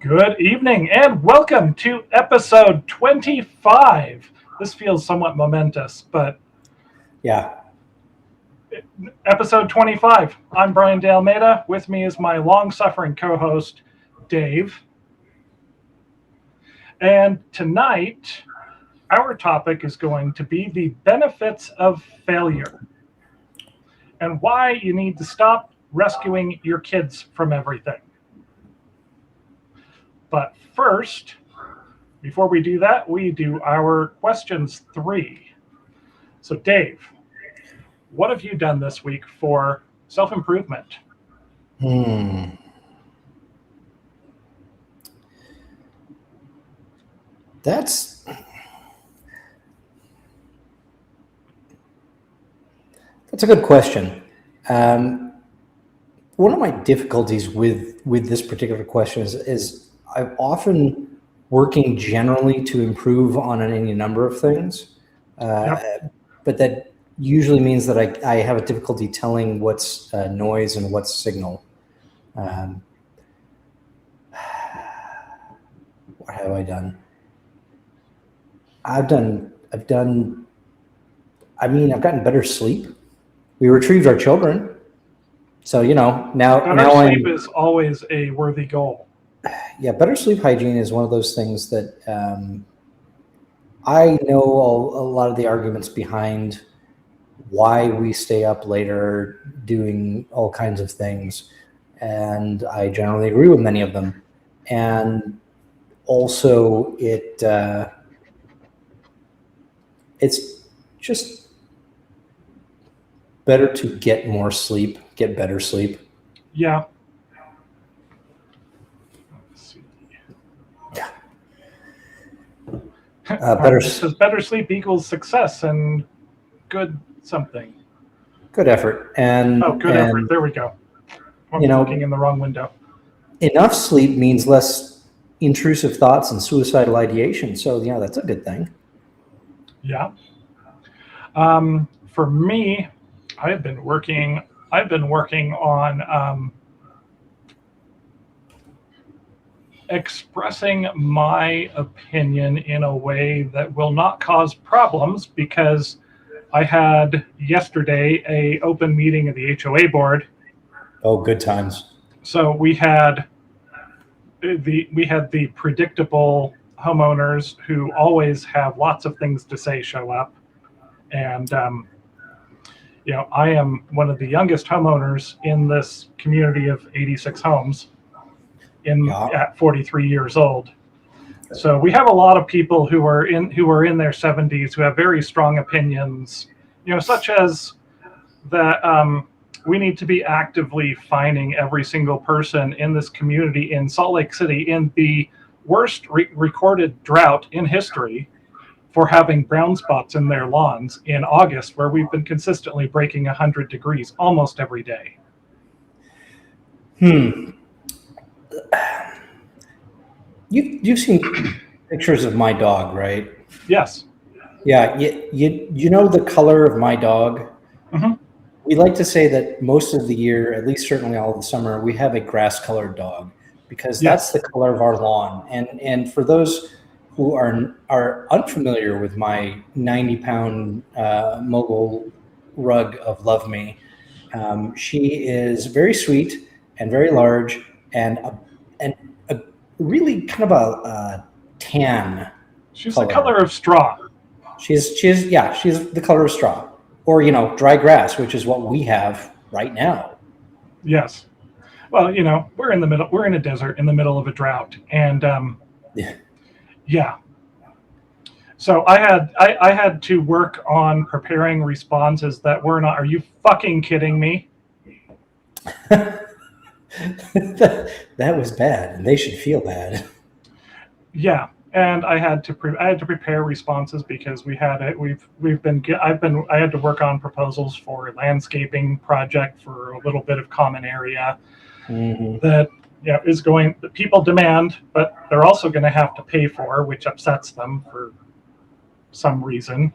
Good evening and welcome to episode 25. This feels somewhat momentous, but Yeah. episode 25. I'm Brian De Almeida. With me is my long-suffering co-host, Dave. And tonight, our topic is going to be the benefits of failure and why you need to stop rescuing your kids from everything. But first, before we do that, we do our questions 3. So, Dave, what have you done this week for self-improvement? That's a good question. One of my difficulties with this particular question is I'm often working generally to improve on any number of things, but that usually means that I have a difficulty telling what's noise and what's signal. What have I done? I've gotten better sleep. We retrieved our children. So, now sleep is always a worthy goal. Yeah, better sleep hygiene is one of those things that I know a lot of the arguments behind why we stay up later doing all kinds of things. And I generally agree with many of them. And also it's just better to get better sleep. Yeah. Let's see. Yeah. Better sleep equals success and good something. Good effort. Effort. There we go. I'm looking in the wrong window. Enough sleep means less intrusive thoughts and suicidal ideation. So, that's a good thing. Yeah. For me, I've been working on expressing my opinion in a way that will not cause problems, because I had yesterday a open meeting of the HOA board. Oh, good times. So we had the predictable homeowners who always have lots of things to say show up. And, I am one of the youngest homeowners in this community of 86 homes at 43 years old. So we have a lot of people who are in their 70s who have very strong opinions, such as that we need to be actively finding every single person in this community in Salt Lake City in the worst recorded drought in history for having brown spots in their lawns in August, where we've been consistently breaking 100 degrees almost every day. You've seen pictures of my dog, right? Yes. Yeah. You know the color of my dog? Mm-hmm. We like to say that most of the year, at least certainly all of the summer, we have a grass-colored dog, because that's the color of our lawn. And for those who are unfamiliar with my 90-pound mogul rug of Love Me, she is very sweet and very large and a really kind of a tan. She's the color of straw. She's the color of straw, or dry grass, which is what we have right now. Yes. Well, we're in the middle. We're in a desert in the middle of a drought, and yeah. So I had to work on preparing responses that were not. Are you fucking kidding me? That was bad, and they should feel bad. Yeah, and I had to prepare responses because I had to work on proposals for a landscaping project for a little bit of common area that that people demand, but they're also going to have to pay for, which upsets them for some reason.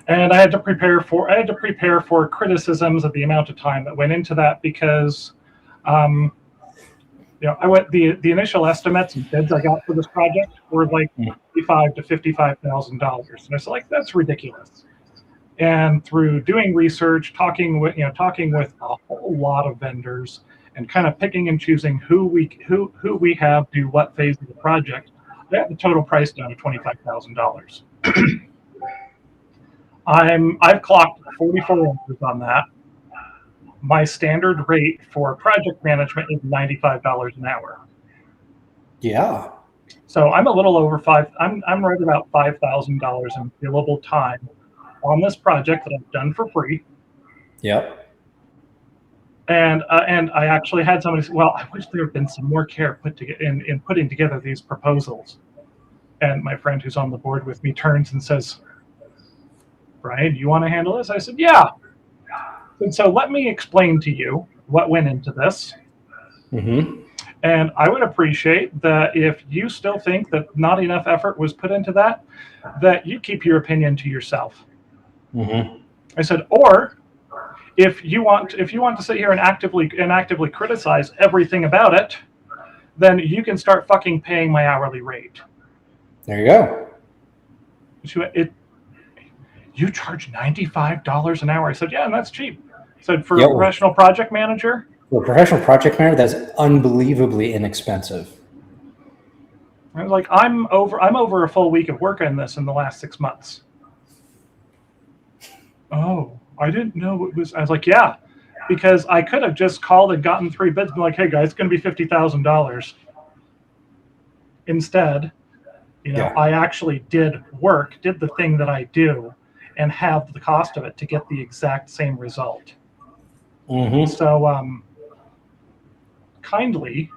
And I had to prepare for criticisms of the amount of time that went into that, because I went the initial estimates and bids I got for this project were like $55,000 to $55,000, and I was like, that's ridiculous. And through doing research, talking with a whole lot of vendors, and kind of picking and choosing who we have do what phase of the project, I got the total price down to $25,000. I've clocked 44 inches on that. My standard rate for project management is $95 an hour. Yeah. So I'm a little over I'm right about $5,000 in billable time on this project that I've done for free. Yep. And I actually had somebody say, well, I wish there had been some more care put together in putting together these proposals. And my friend who's on the board with me turns and says, Brian, do you want to handle this? I said, yeah. And so let me explain to you what went into this. Mm-hmm. And I would appreciate that if you still think that not enough effort was put into that you keep your opinion to yourself. Mm-hmm. I said, or if you want to sit here and actively criticize everything about it, then you can start fucking paying my hourly rate. There you go. She went, you charge $95 an hour. I said, yeah, and that's cheap. I said, for a professional project manager? For a professional project manager, that's unbelievably inexpensive. I was like, I'm over a full week of work on this in the last 6 months. Oh, I didn't know it was. I was like, yeah, because I could have just called and gotten 3 bids and been like, hey guys, it's going to be $50,000. Instead, I actually did the thing that I do, and have the cost of it to get the exact same result. Mm-hmm. So, kindly,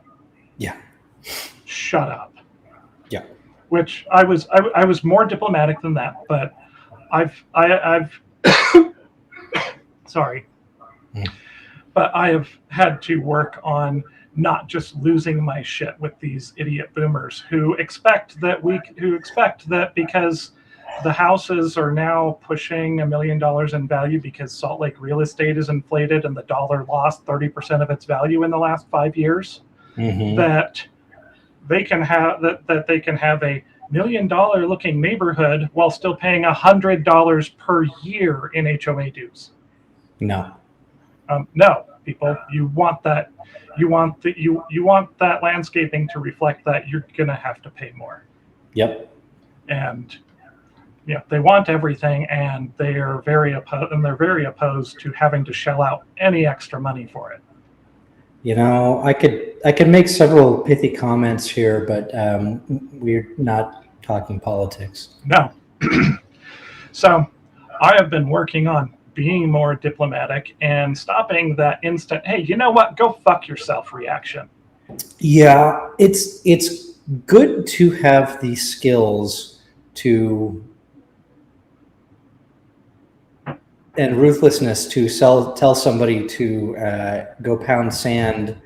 shut up. Yeah. Which I was more diplomatic than that, but I've sorry, but I have had to work on not just losing my shit with these idiot boomers who expect that because the houses are now pushing $1 million in value because Salt Lake real estate is inflated and the dollar lost 30% of its value in the last 5 years, that they can have a $1 million looking neighborhood while still paying $100 per year in HOA dues. No. No, people, you want that landscaping to reflect that you're going to have to pay more. Yep. And they want everything, and they're very opposed to having to shell out any extra money for it. I could make several pithy comments here, but we're not talking politics. No. So I have been working on being more diplomatic and stopping that instant, hey, you know what, go fuck yourself reaction. Yeah, it's good to have the skills to and ruthlessness to tell somebody to go pound sand,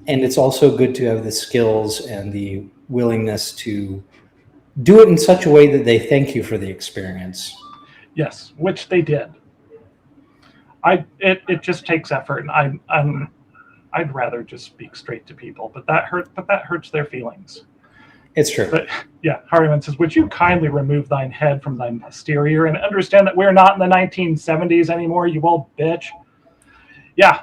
and it's also good to have the skills and the willingness to do it in such a way that they thank you for the experience. Yes, which they did. It just takes effort, and I'd rather just speak straight to people, but that hurts their feelings. It's true. But yeah, Harriman says, would you kindly remove thine head from thine posterior and understand that we're not in the 1970s anymore, you old bitch? Yeah.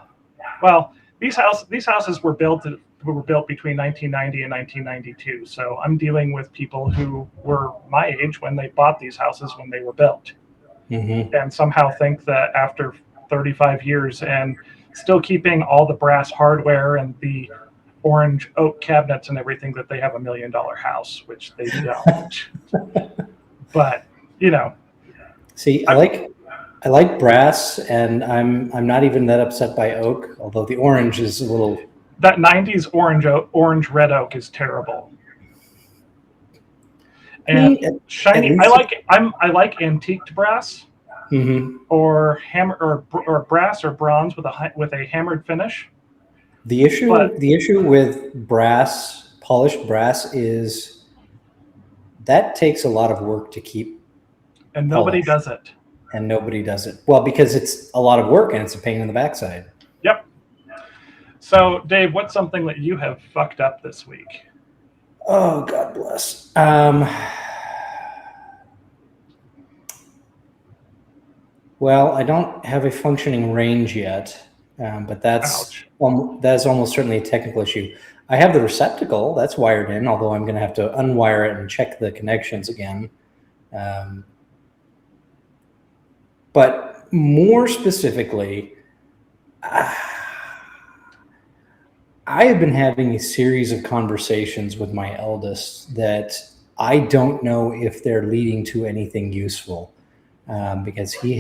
Well, these houses were built between 1990 and 1992. So I'm dealing with people who were my age when they bought these houses when they were built. Mm-hmm. And somehow think that after 35 years and still keeping all the brass hardware and the orange oak cabinets and everything, that they have $1 million house, which they don't. But see, I like brass, and I'm not even that upset by oak, although the orange is a little. That 90s orange red oak is terrible. And shiny. I like antiqued brass, or hammer or brass or bronze with a hammered finish. The issue with polished brass is that takes a lot of work to keep, and nobody does it. Well, because it's a lot of work and it's a pain in the backside. Yep. So, Dave, what's something that you have fucked up this week? Oh, God bless. Well, I don't have a functioning range yet, but that's almost certainly a technical issue. I have the receptacle that's wired in, although I'm going to have to unwire it and check the connections again. But more specifically, I have been having a series of conversations with my eldest that I don't know if they're leading to anything useful, because we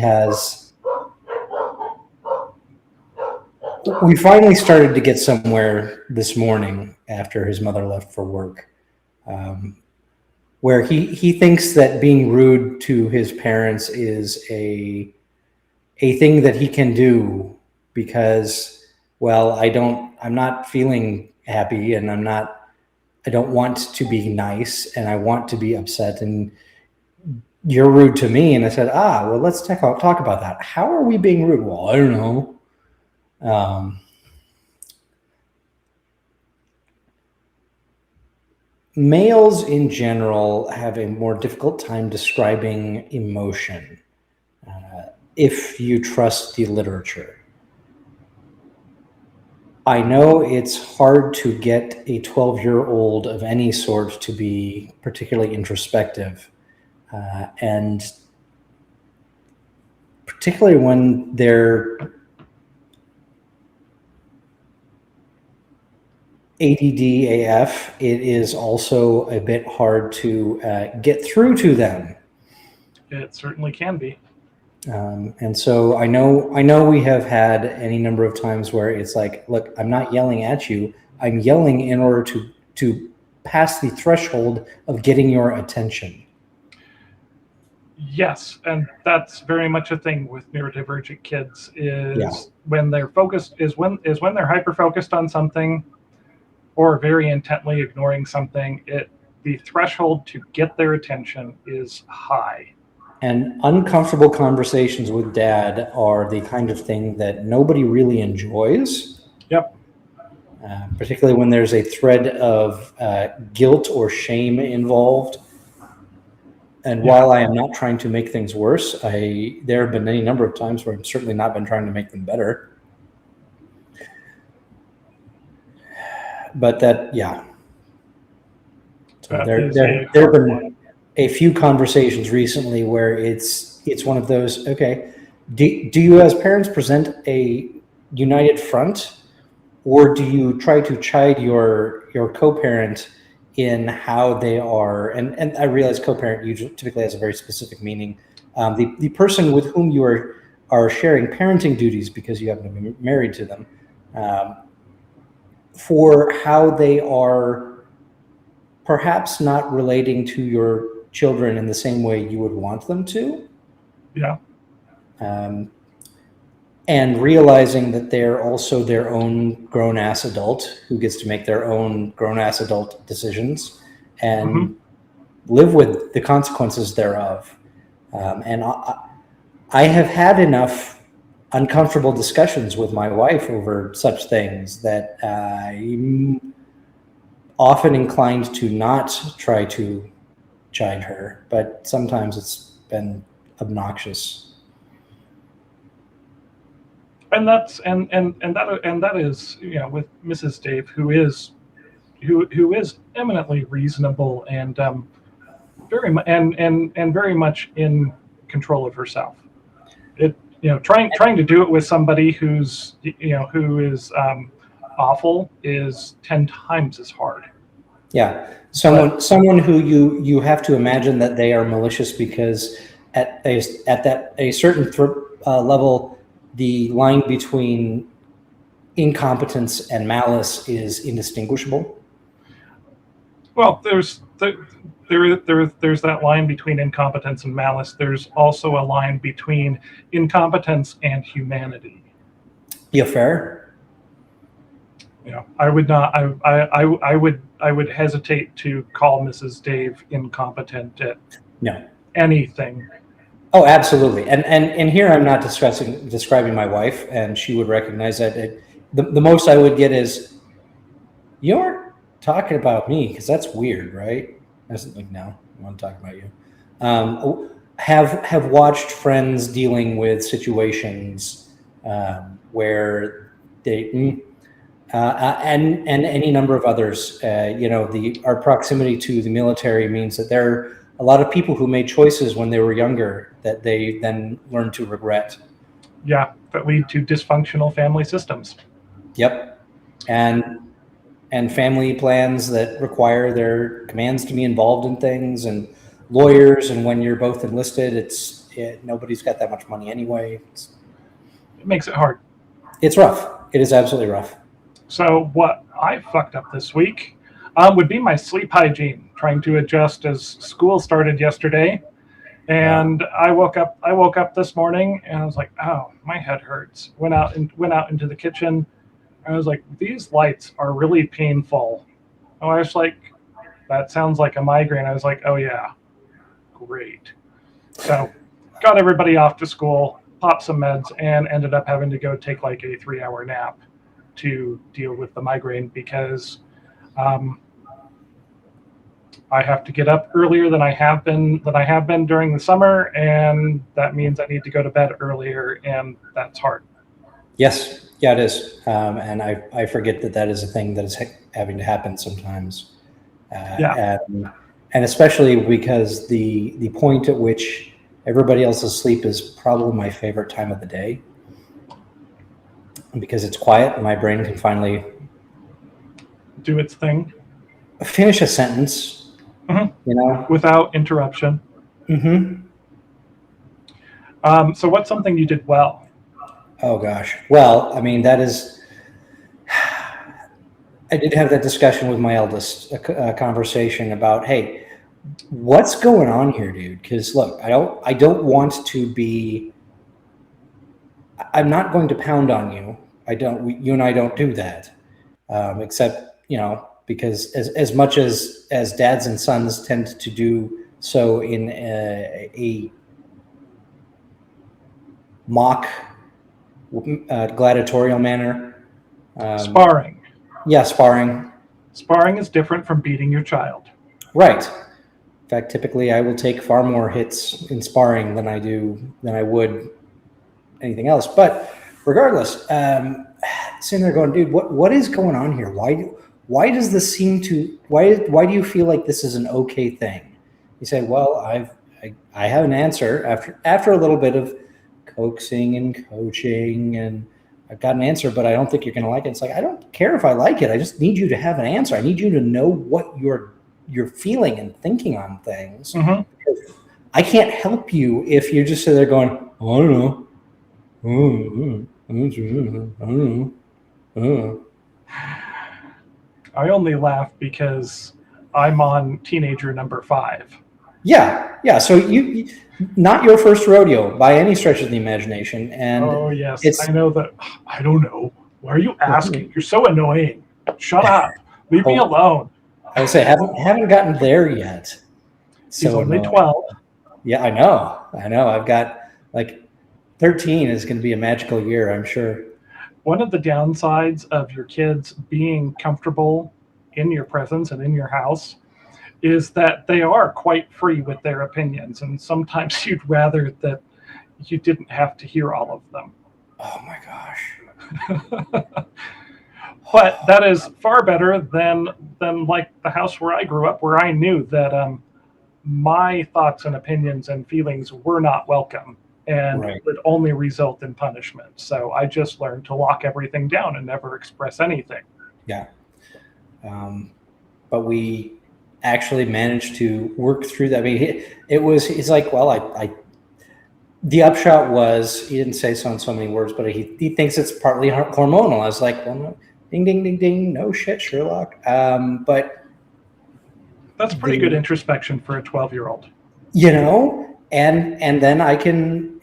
finally started to get somewhere this morning after his mother left for work, where he thinks that being rude to his parents is a thing that he can do because, well, I'm not feeling happy, and I don't want to be nice, and I want to be upset, and you're rude to me. And I said, well, let's talk about that. How are we being rude? Well, I don't know. Males in general have a more difficult time describing emotion, if you trust the literature. I know it's hard to get a 12-year-old of any sort to be particularly introspective, and particularly when they're ADD AF, it is also a bit hard to get through to them. It certainly can be. And so I know we have had any number of times where it's like, look, I'm not yelling at you. I'm yelling in order to pass the threshold of getting your attention. Yes, and that's very much a thing with neurodivergent kids is when they're focused is when they're hyper focused on something or very intently ignoring something, the threshold to get their attention is high. And uncomfortable conversations with dad are the kind of thing that nobody really enjoys. Yep. Particularly when there's a thread of guilt or shame involved. And while I am not trying to make things worse, there have been any number of times where I've certainly not been trying to make them better. But that, So there have been a few conversations recently where it's one of those, okay, do you as parents present a united front, or do you try to chide your co-parent in how they are, and I realize co-parent usually typically has a very specific meaning, the person with whom you are sharing parenting duties because you happen to be married to them, for how they are perhaps not relating to your children in the same way you would want them to. Yeah. And realizing that they're also their own grown-ass adult who gets to make their own grown-ass adult decisions and live with the consequences thereof. And I have had enough uncomfortable discussions with my wife over such things that I'm often inclined to not try to chide her, but sometimes it's been obnoxious. And that is, with Mrs. Dave, who is eminently reasonable and very much in control of herself. Trying to do it with somebody who is awful is 10 times as hard. Yeah, someone who you have to imagine that they are malicious because at a certain level, the line between incompetence and malice is indistinguishable. Well, there's that line between incompetence and malice. There's also a line between incompetence and humanity. Yeah, fair. I would not. I would hesitate to call Mrs. Dave incompetent at anything. Oh, absolutely. And here I'm not describing my wife, and she would recognize that the most I would get is, you aren't talking about me, because that's weird, right? I was like, no, I want to talk about you. Have watched friends dealing with situations where they and any number of others. Our proximity to the military means that there are a lot of people who made choices when they were younger that they then learned to regret. Yeah, that lead to dysfunctional family systems. Yep. And family plans that require their commands to be involved in things, and lawyers, and when you're both enlisted, nobody's got that much money anyway. It makes it hard. It's rough. It is absolutely rough. So what I fucked up this week would be my sleep hygiene, trying to adjust as school started yesterday. And yeah. I woke up this morning and I was like, oh, my head hurts. Went out into the kitchen. I was like, these lights are really painful. Oh, I was like, that sounds like a migraine. I was like, oh yeah, great. So got everybody off to school, popped some meds, and ended up having to go take like a 3-hour nap to deal with the migraine, because I have to get up earlier than I have been during the summer, and that means I need to go to bed earlier, and that's hard. Yes, yeah, it is, and I forget that is a thing that is having to happen sometimes. Yeah, and especially because the point at which everybody else is asleep is probably my favorite time of the day, because it's quiet and my brain can finally do its thing, finish a sentence, without interruption. So what's something you did well? Oh gosh. Well, I mean, that is, I did have that discussion with my eldest, a conversation about, hey, what's going on here, dude? Because look, I don't want to be, I'm not going to pound on you. You and I don't do that, except, because as much as dads and sons tend to do so in a mock gladiatorial manner. Sparring. Yeah, sparring. Sparring is different from beating your child. Right. In fact, typically I will take far more hits in sparring than I would anything else. But regardless, sitting there going, dude, what is going on here? Why does this seem to? Why do you feel like this is an okay thing? You say, well, I have an answer after a little bit of coaxing and coaching, and I've got an answer, but I don't think you're going to like it. It's like, I don't care if I like it. I just need you to have an answer. I need you to know what you're feeling and thinking on things. Mm-hmm. I can't help you if you're just sitting there going, oh, I don't know. I don't know. I only laugh because I'm on teenager number 5. Yeah. So you not your first rodeo by any stretch of the imagination. And oh yes, I know that. I don't know. Why are you asking? You're so annoying. Shut up. Leave me alone. I would say haven't gotten there yet. So he's only 12. Yeah, I know. I've got like 13 is going to be a magical year, I'm sure. One of the downsides of your kids being comfortable in your presence and in your house is that they are quite free with their opinions, and sometimes you'd rather that you didn't have to hear all of them. Oh my gosh. But that is far better than like the house where I grew up, where I knew that my thoughts and opinions and feelings were not welcome and would only result in punishment. So I just learned to lock everything down and never express anything. Yeah. But we actually managed to work through that. I mean, he's like, well, the upshot was, he didn't say so in so many words, but he thinks it's partly hormonal. I was like, well, no, ding, ding, ding, ding. No shit, Sherlock. But that's pretty good introspection for a 12-year-old. And then I can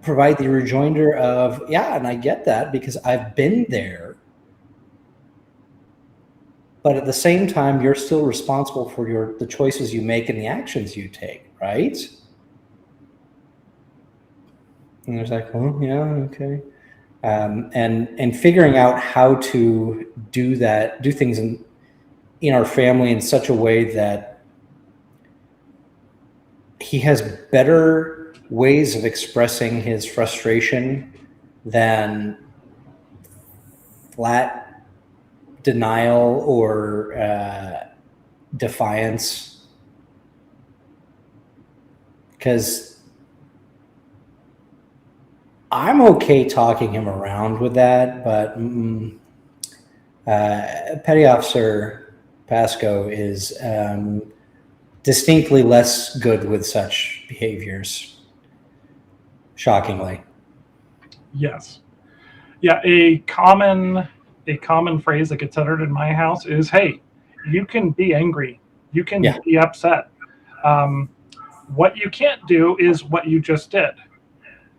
provide the rejoinder of, yeah, and I get that because I've been there. But at the same time, you're still responsible for the choices you make and the actions you take, right? And it's like, oh, yeah, okay. and figuring out how to do things in our family in such a way that he has better ways of expressing his frustration than flat denial or defiance. Because I'm okay talking him around with that, but Petty Officer Pasco is distinctly less good with such behaviors, shockingly. Yes. Yeah, a common phrase that gets uttered in my house is, "Hey, you can be angry, you can be upset. What you can't do is what you just did."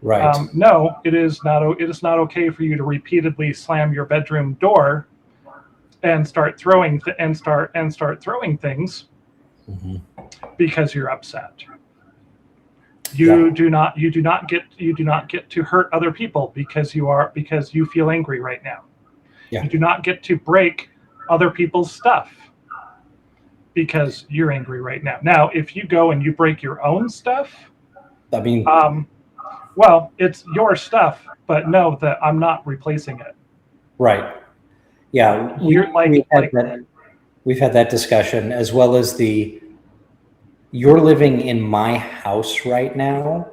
Right. No, it is not okay for you to repeatedly slam your bedroom door and start throwing things because you're upset. You do not get to hurt other people because you feel angry right now. Yeah. You do not get to break other people's stuff because you're angry right now. Now, if you go and you break your own stuff, I mean, well, it's your stuff, but know that I'm not replacing it. Right. Yeah. We've had that discussion, as well as you're living in my house right now,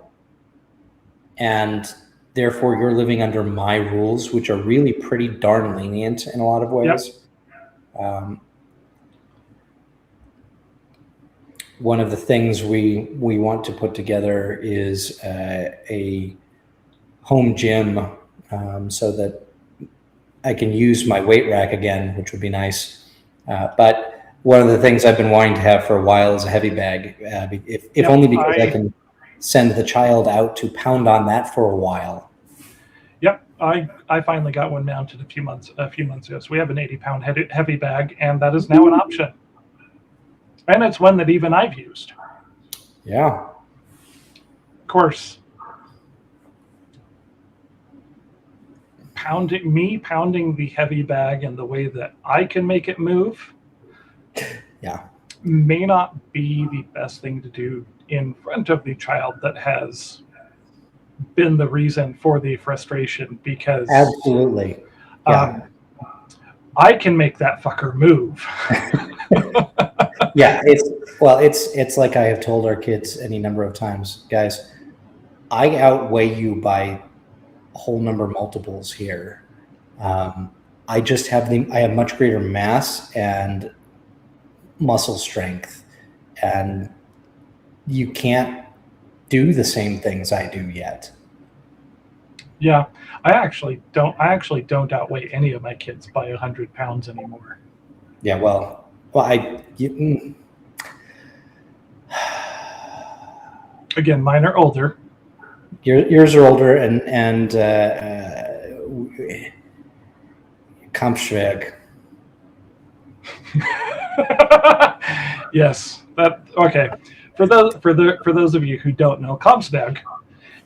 and therefore you're living under my rules, which are really pretty darn lenient in a lot of ways. Yep. One of the things we want to put together is a home gym, so that I can use my weight rack again, which would be nice. But one of the things I've been wanting to have for a while is a heavy bag, if only because I can send the child out to pound on that for a while. Yep, I finally got one mounted a few months ago. So we have an 80-pound heavy bag, and that is now an option. And it's one that even I've used. Yeah. Of course. Pounding the heavy bag in the way that I can make it move, may not be the best thing to do in front of the child that has been the reason for the frustration, because absolutely, I can make that fucker move. Yeah, it's like I have told our kids any number of times, guys, I outweigh you by whole number multiples here. I just have I have much greater mass and muscle strength, and you can't do the same things I do yet. Yeah, I actually don't outweigh any of my kids by 100 pounds anymore. Yeah, well, again, mine are older. Yours are older, and Kampfschweg. Yes, okay. For those of you who don't know, Kampfschweg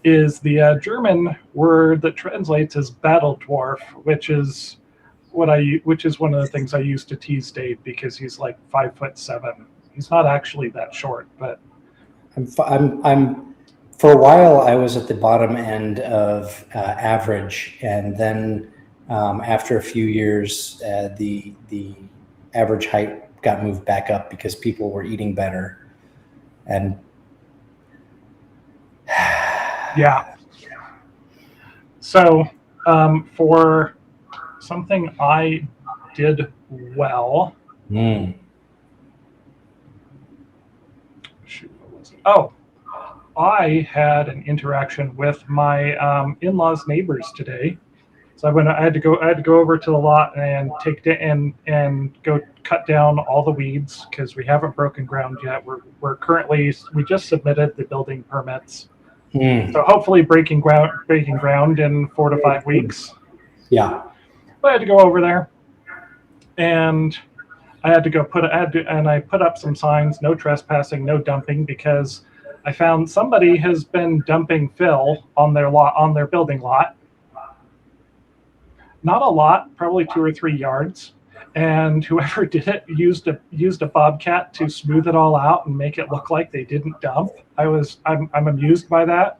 is the German word that translates as battle dwarf, which is one of the things I used to tease Dave, because he's like 5'7". He's not actually that short, but I'm for a while I was at the bottom end of average, and then after a few years, the average height got moved back up because people were eating better, and yeah. So for something I did well. Shoot, what was it? Oh, I had an interaction with my in-laws' neighbors today. So I had to go over to the lot and and go cut down all the weeds, because we haven't broken ground yet. We just submitted the building permits. So hopefully breaking ground in 4 to 5 weeks. Yeah. But I had to go over there, and I had to go I put up some signs: no trespassing, no dumping, because I found somebody has been dumping fill on their building lot. not a lot, probably 2 or 3 yards. And whoever did it used a bobcat to smooth it all out and make it look like they didn't dump. I'm amused by that.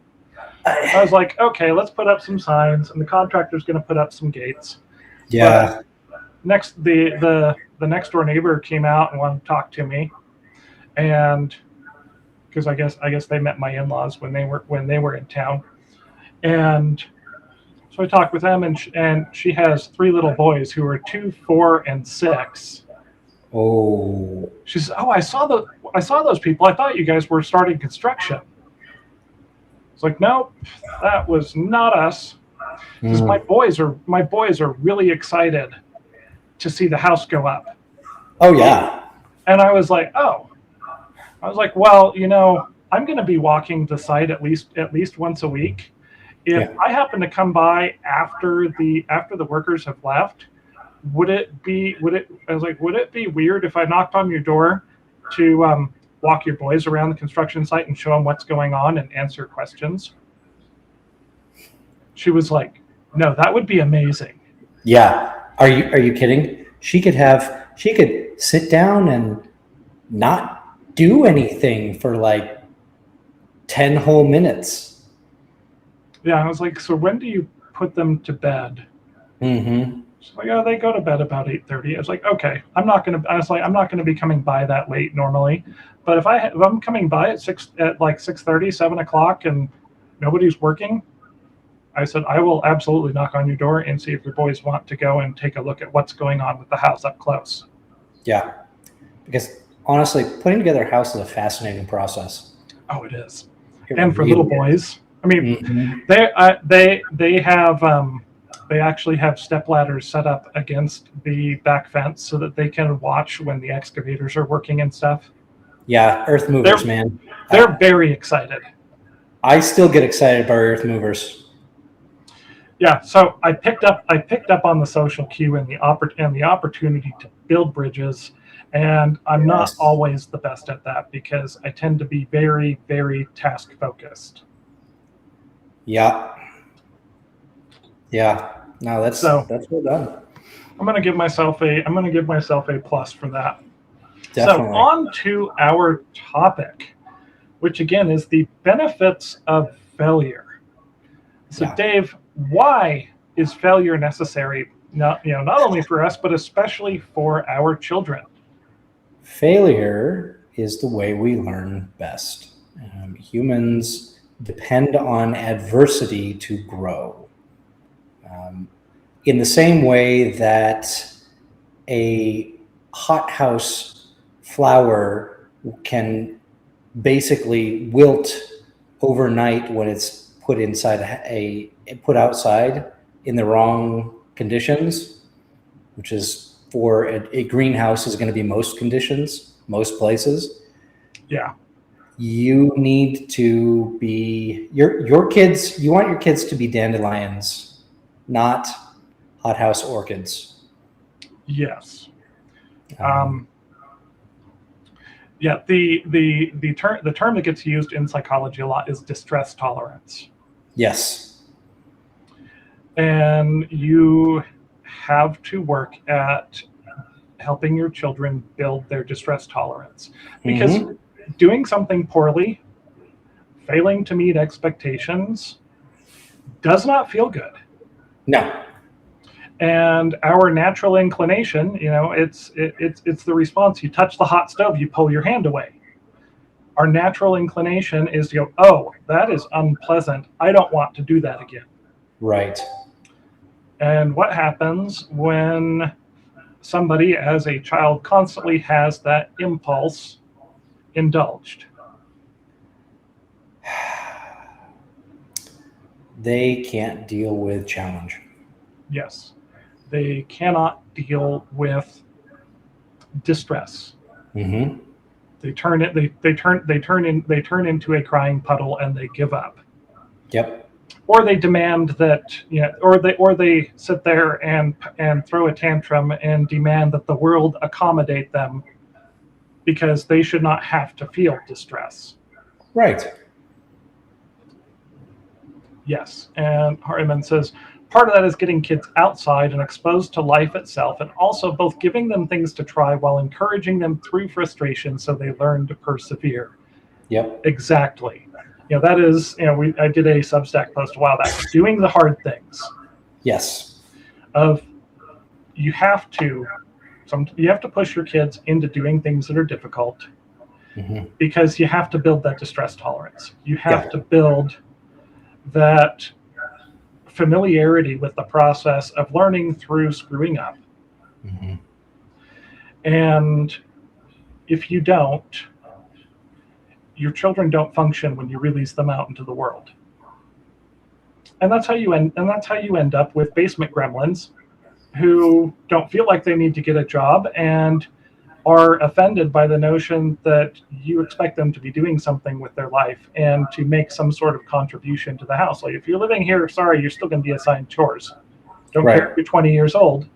I was like, okay, let's put up some signs, and the contractor's going to put up some gates. Yeah. But the next door neighbor came out and wanted to talk to me, and because I guess they met my in-laws when they were in town, and so I talked with them, and she has 3 little boys who are 2, 4, and 6. Oh. She says, "Oh, I saw those people. I thought you guys were starting construction." It's like, nope, that was not us. Because my boys are really excited to see the house go up. Oh yeah. And I was like, well, I'm going to be walking the site at least once a week. If I happen to come by after the workers have left, would it be weird if I knocked on your door to walk your boys around the construction site and show them what's going on and answer questions? She was like, no, that would be amazing. Yeah. Are you kidding? She could sit down and not do anything for like 10 whole minutes. Yeah, I was like, so when do you put them to bed? Mm-hmm. She's like, oh, they go to bed about 8:30. I was like, okay, I'm not gonna be coming by that late normally, but if I'm coming by at 6:30, 7 o'clock, and nobody's working, I said I will absolutely knock on your door and see if your boys want to go and take a look at what's going on with the house up close. Yeah, because honestly, putting together a house is a fascinating process. Oh, it is, and for little boys. I mean, they actually have step ladders set up against the back fence so that they can watch when the excavators are working and stuff. Yeah, earth movers, man. They're very excited. I still get excited by earth movers. Yeah, so I picked up on the social cue and the opportunity to build bridges, and I'm not always the best at that because I tend to be very, very task focused. Yeah. No, that's well done. I'm gonna give myself a plus for that. Definitely. So on to our topic, which again is the benefits of failure. So Dave, why is failure necessary? Not only for us, but especially for our children. Failure is the way we learn best. Humans depend on adversity to grow. In the same way that a hothouse flower can basically wilt overnight when it's put outside in the wrong conditions, which is for a greenhouse is going to be most conditions, most places. Yeah. You need to be your kids. You want your kids to be dandelions, not hothouse orchids. Yes. Yeah. The term that gets used in psychology a lot is distress tolerance. Yes. And you have to work at helping your children build their distress tolerance, because doing something poorly, failing to meet expectations, does not feel good. No. And our natural inclination, it's the response. You touch the hot stove, you pull your hand away. Our natural inclination is to go, oh, that is unpleasant. I don't want to do that again. Right. And what happens when somebody as a child constantly has that impulse indulged? They can't deal with challenge. Yes. They cannot deal with distress. Mm-hmm. They turn into a crying puddle and they give up. Yep. Or they demand that, or they sit there and throw a tantrum and demand that the world accommodate them because they should not have to feel distress. Right. Yes. And Harriman says, part of that is getting kids outside and exposed to life itself, and also both giving them things to try while encouraging them through frustration so they learn to persevere. Yep. Exactly. That is, I did a Substack post a while back, doing the hard things. Yes. You have to push your kids into doing things that are difficult, because you have to build that distress tolerance. You have to build that familiarity with the process of learning through screwing up. And if you don't, your children don't function when you release them out into the world. And that's how you end up with basement gremlins who don't feel like they need to get a job and are offended by the notion that you expect them to be doing something with their life and to make some sort of contribution to the house. Like, if you're living here, sorry, you're still going to be assigned chores. Don't care if you're 20 years old.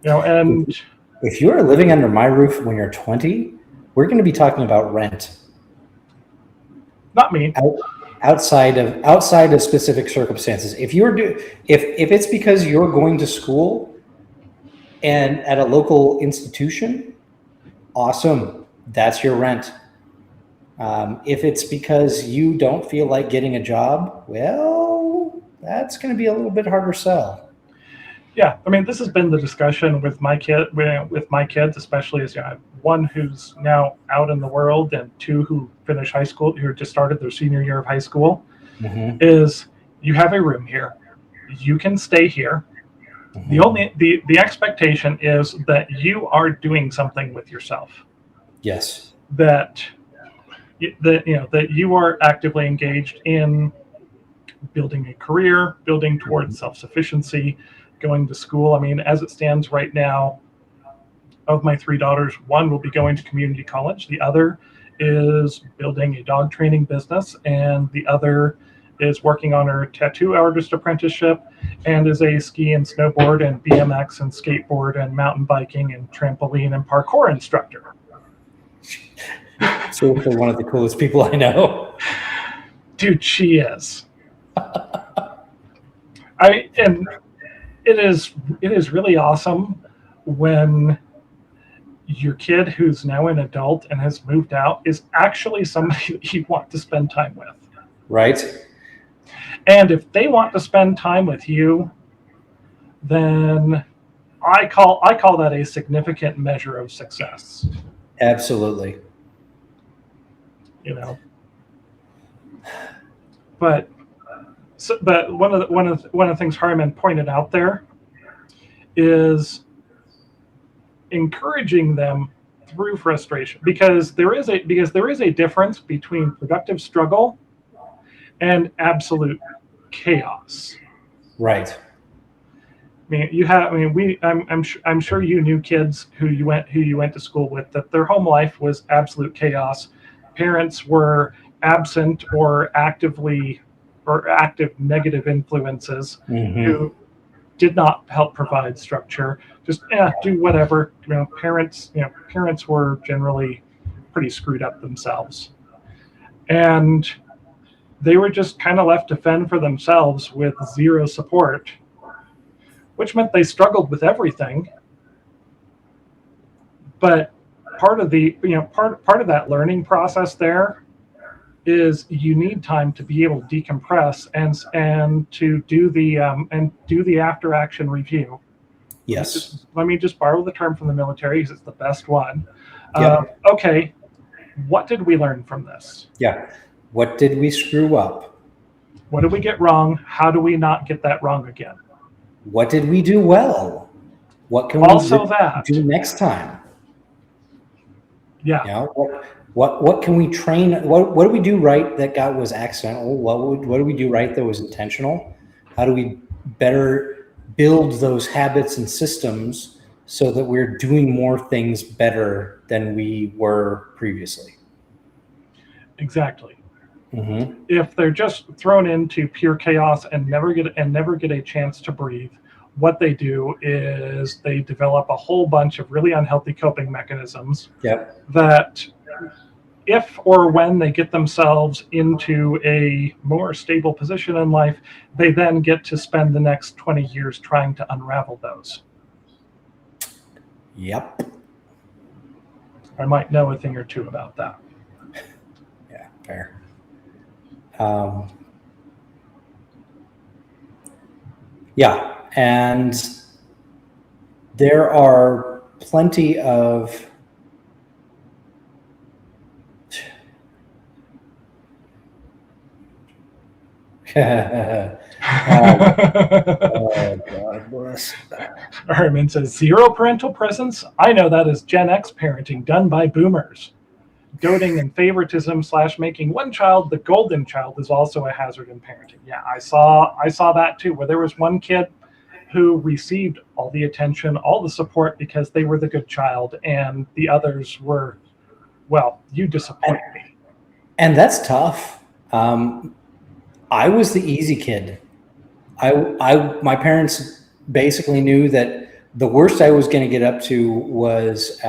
And if you're living under my roof when you're 20, we're going to be talking about rent. Not me. Outside of specific circumstances. If it's because you're going to school and at a local institution, awesome. That's your rent. If it's because you don't feel like getting a job, well, that's going to be a little bit harder sell. Yeah, I mean, this has been the discussion with my kids, especially as I have one who's now out in the world and two who finish high school, who just started their senior year of high school. Is you have a room here, you can stay here. The expectation is that you are doing something with yourself. Yes. That you are actively engaged in building a career, building towards self-sufficiency, going to school. I mean, as it stands right now, of my three daughters, one will be going to community college, the other is building a dog training business, and the other is working on her tattoo artist apprenticeship and is a ski and snowboard and BMX and skateboard and mountain biking and trampoline and parkour instructor. Seriously, one of the coolest people I know. Dude, she is. It is really awesome when your kid who's now an adult and has moved out is actually somebody that you want to spend time with. Right. And if they want to spend time with you, then I call that a significant measure of success. Absolutely. But one of the things Harriman pointed out there is encouraging them through frustration, because there is a difference between productive struggle and absolute chaos. Right. I'm sure you knew kids who you went to school with that their home life was absolute chaos. Parents were absent or active negative influences who did not help provide structure. Just do whatever. Parents were generally pretty screwed up themselves, and they were just kind of left to fend for themselves with zero support, which meant they struggled with everything. But part of that learning process there is you need time to be able to decompress and to do the after action review. Yes. Let me just borrow the term from the military because it's the best one. Yep. Okay, what did we learn from this? Yeah. What did we screw up? What did we get wrong? How do we not get that wrong again? What did we do well? What can we do next time? Yeah. What can we train? What do we do right that was accidental? What do we do right that was intentional? How do we better build those habits and systems so that we're doing more things better than we were previously? Exactly. If they're just thrown into pure chaos and never get a chance to breathe, what they do is they develop a whole bunch of really unhealthy coping mechanisms that if or when they get themselves into a more stable position in life, they then get to spend the next 20 years trying to unravel those. Yep. I might know a thing or two about that. Yeah, fair. Yeah, and there are plenty of oh God bless. Herman says, zero parental presence? I know that as Gen X parenting done by boomers. Doting and favoritism / making one child the golden child is also a hazard in parenting. Yeah, I saw that too, where there was one kid who received all the attention, all the support because they were the good child, and the others were, well, you disappoint me. And that's tough. I was the easy kid. My parents basically knew that the worst I was going to get up to was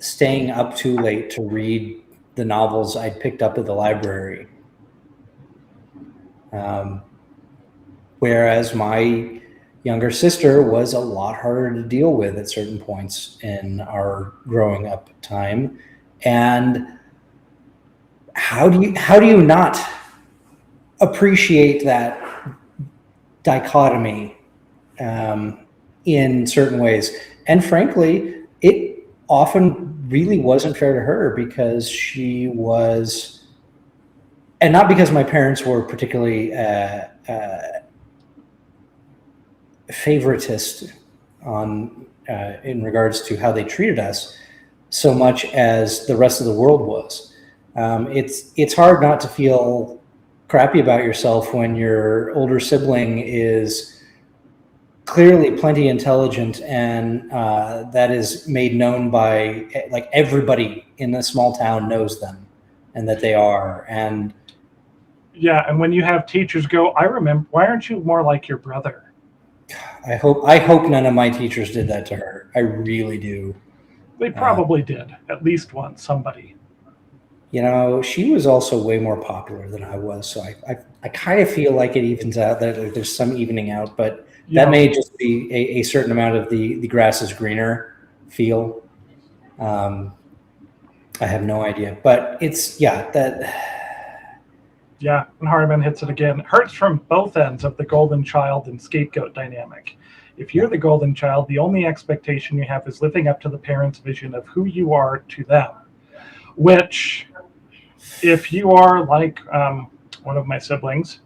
staying up too late to read the novels I'd picked up at the library. Whereas my younger sister was a lot harder to deal with at certain points in our growing up time. And how do you not appreciate that dichotomy in certain ways? And frankly, it often really wasn't fair to her because she was, and not because my parents were particularly favoritist on in regards to how they treated us, so much as the rest of the world was. It's hard not to feel crappy about yourself when your older sibling is clearly plenty intelligent, and that is made known by, like, everybody in a small town knows them and that they are. And yeah, and when you have teachers go, I remember, why aren't you more like your brother? I hope none of my teachers did that to her. I really do. They probably did, at least once, somebody. You know, she was also way more popular than I was, so I kind of feel like it evens out, that there's some evening out, but that may just be a certain amount of the grass is greener feel. I have no idea, but it's, yeah, that. Yeah, and Hardiman hits it again. It hurts from both ends of the golden child and scapegoat dynamic. If you're the golden child, the only expectation you have is living up to the parents' vision of who you are to them, which, if you are like one of my siblings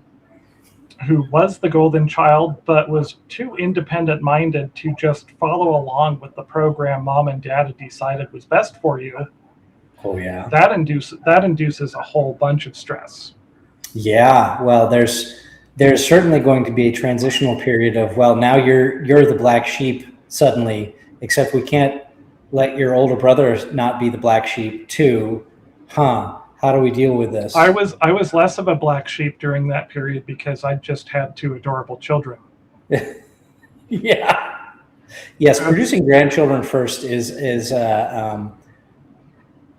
who was the golden child but was too independent-minded to just follow along with the program mom and dad had decided was best for you, Oh yeah, that induces a whole bunch of stress. Yeah, well, there's certainly going to be a transitional period of, well, now you're the black sheep suddenly, except we can't let your older brother not be the black sheep too. How do we deal with this? I was less of a black sheep during that period because I just had two adorable children. Yeah. Yes, producing grandchildren first is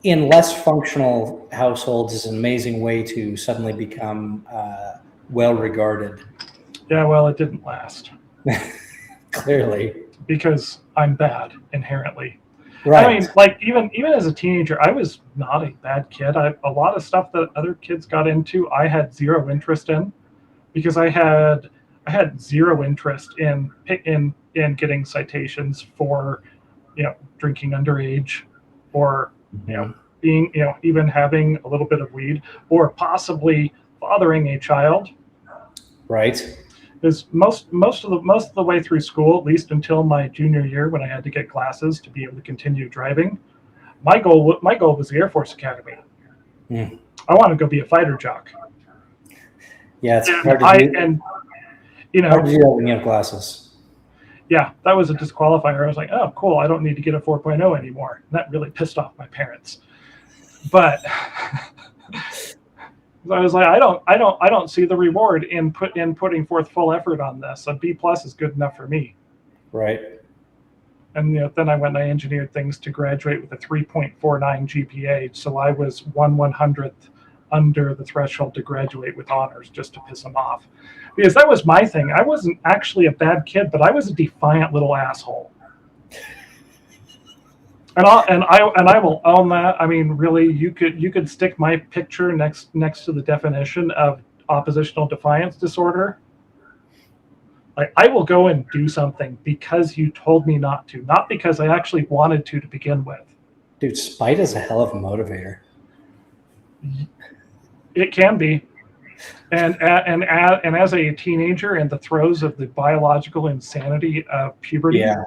in less functional households is an amazing way to suddenly become well regarded. Yeah, well, it didn't last. Clearly. Because I'm bad inherently. Right. I mean, like, even as a teenager, I was not a bad kid. A lot of stuff that other kids got into, I had zero interest in, because I had zero interest in getting citations for, drinking underage, or being, even having a little bit of weed, or possibly fathering a child. Right. Is most of the way through school, at least until my junior year when I had to get classes to be able to continue driving, my goal was the Air Force Academy. I wanted to go be a fighter jock. Yeah, it's hard to do. Hard to do that when you have glasses. Yeah, that was a disqualifier. I was like, oh, cool, I don't need to get a 4.0 anymore. And that really pissed off my parents. But I was like, I don't see the reward in putting forth full effort on this. A B+ is good enough for me. Right. And then I went and I engineered things to graduate with a 3.49 GPA. So I was 1/100th under the threshold to graduate with honors, just to piss them off. Because that was my thing. I wasn't actually a bad kid, but I was a defiant little asshole. And I will own that. I mean, really, you could stick my picture next to the definition of oppositional defiance disorder. Like, I will go and do something because you told me not to, not because I actually wanted to begin with. Dude, spite is a hell of a motivator. It can be. And as a teenager in the throes of the biological insanity of puberty, Yeah.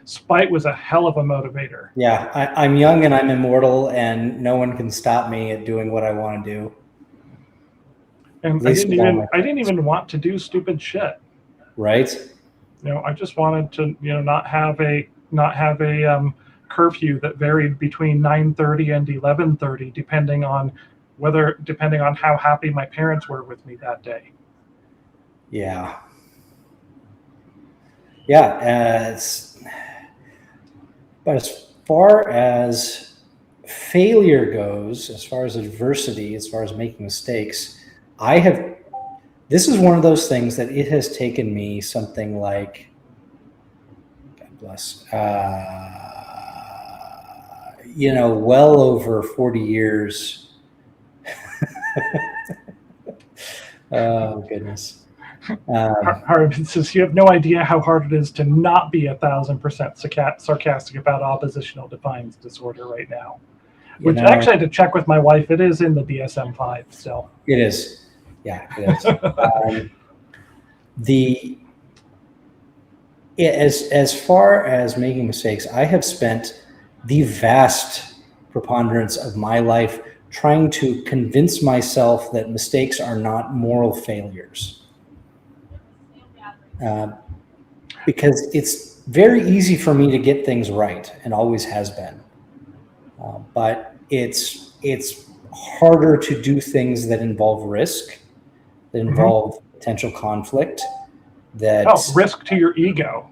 spite was a hell of a motivator. Yeah, I'm young and I'm immortal, and no one can stop me at doing what I want to do. And I didn't even want to do stupid shit. Right. I just wanted to, not have a curfew that varied between 9:30 and 11:30, depending on how happy my parents were with me that day. Yeah. Yeah. But as far as failure goes, as far as adversity, as far as making mistakes, this is one of those things that it has taken me something like, God bless, well over 40 years. Oh, goodness. Harvin says, you have no idea how hard it is to not be 1,000% sarcastic about oppositional defiance disorder right now. Which actually I had to check with my wife. It is in the DSM-5 still. It is. Yeah, it is. As far as making mistakes, I have spent the vast preponderance of my life trying to convince myself that mistakes are not moral failures. Because it's very easy for me to get things right, and always has been. But it's harder to do things that involve risk, that involve potential conflict. Risk to your ego.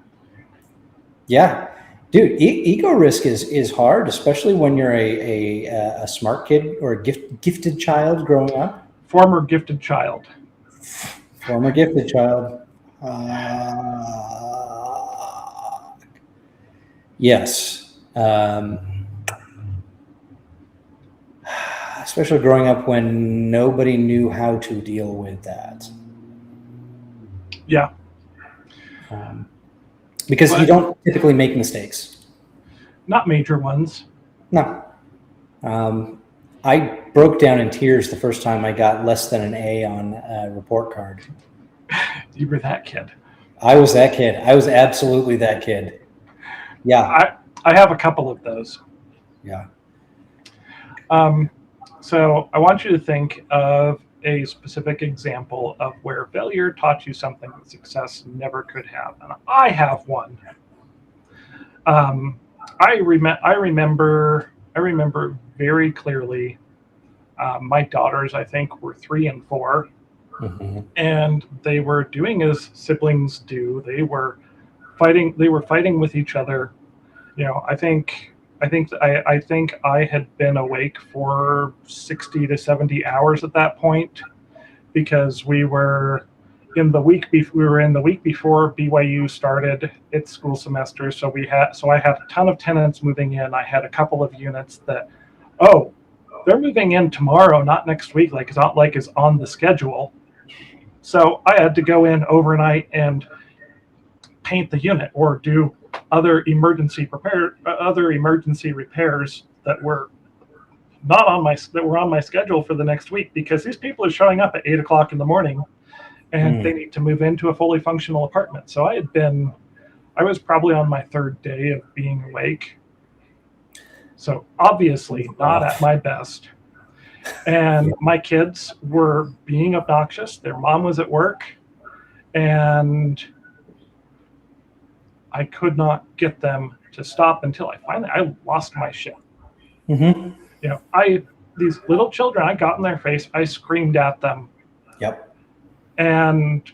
Yeah, dude, ego risk is hard, especially when you're a smart kid or a gifted child growing up. Former gifted child. Yes. Especially growing up when nobody knew how to deal with that. Yeah. Because you don't typically make mistakes. Not major ones. No. I broke down in tears the first time I got less than an A on a report card. You were that kid. I was that kid. I was absolutely that kid. Yeah. I have a couple of those. Yeah. So I want you to think of a specific example of where failure taught you something that success never could have. And I have one. I remember very clearly. My daughters, I think, were 3 and 4, and they were doing as siblings do. They were fighting with each other. I think I had been awake for 60 to 70 hours at that point, because we were in the week before BYU started its school semester. So I had a ton of tenants moving in. I had a couple of units that, they're moving in tomorrow, not next week, like is on the schedule. So I had to go in overnight and paint the unit or do other emergency repairs that were on my schedule for the next week, because these people are showing up at 8 o'clock in the morning and they need to move into a fully functional apartment. So I was probably on my 3rd day of being awake. So obviously not at my best. And my kids were being obnoxious. Their mom was at work, and I could not get them to stop until I lost my shit. These little children, I got in their face, I screamed at them. Yep. And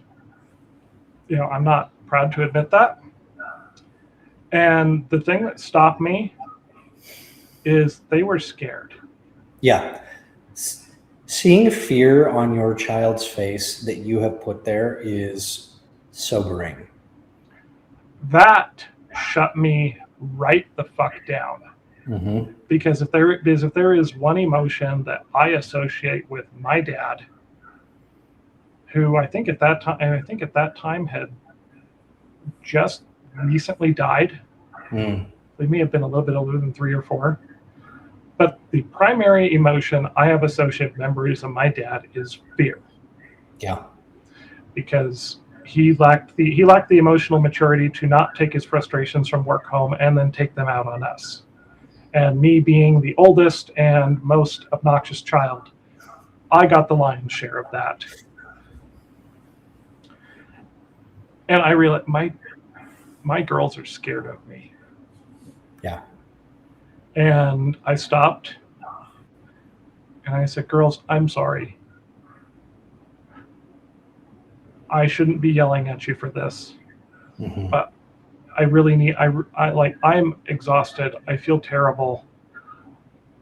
I'm not proud to admit that. And the thing that stopped me is they were scared. Yeah. Seeing fear on your child's face that you have put there is sobering. That shut me right the fuck down. Mm-hmm. Because if there is one emotion that I associate with my dad, who I think at that time had just recently died. They may have been a little bit older than 3 or 4. But the primary emotion I have associated with memories of my dad is fear. Yeah. Because he lacked the emotional maturity to not take his frustrations from work home and then take them out on us. And me being the oldest and most obnoxious child, I got the lion's share of that. And I realized my girls are scared of me. Yeah. And I stopped and I said, girls, I'm sorry. I shouldn't be yelling at you for this. Mm-hmm. But I really need, I'm exhausted. I feel terrible.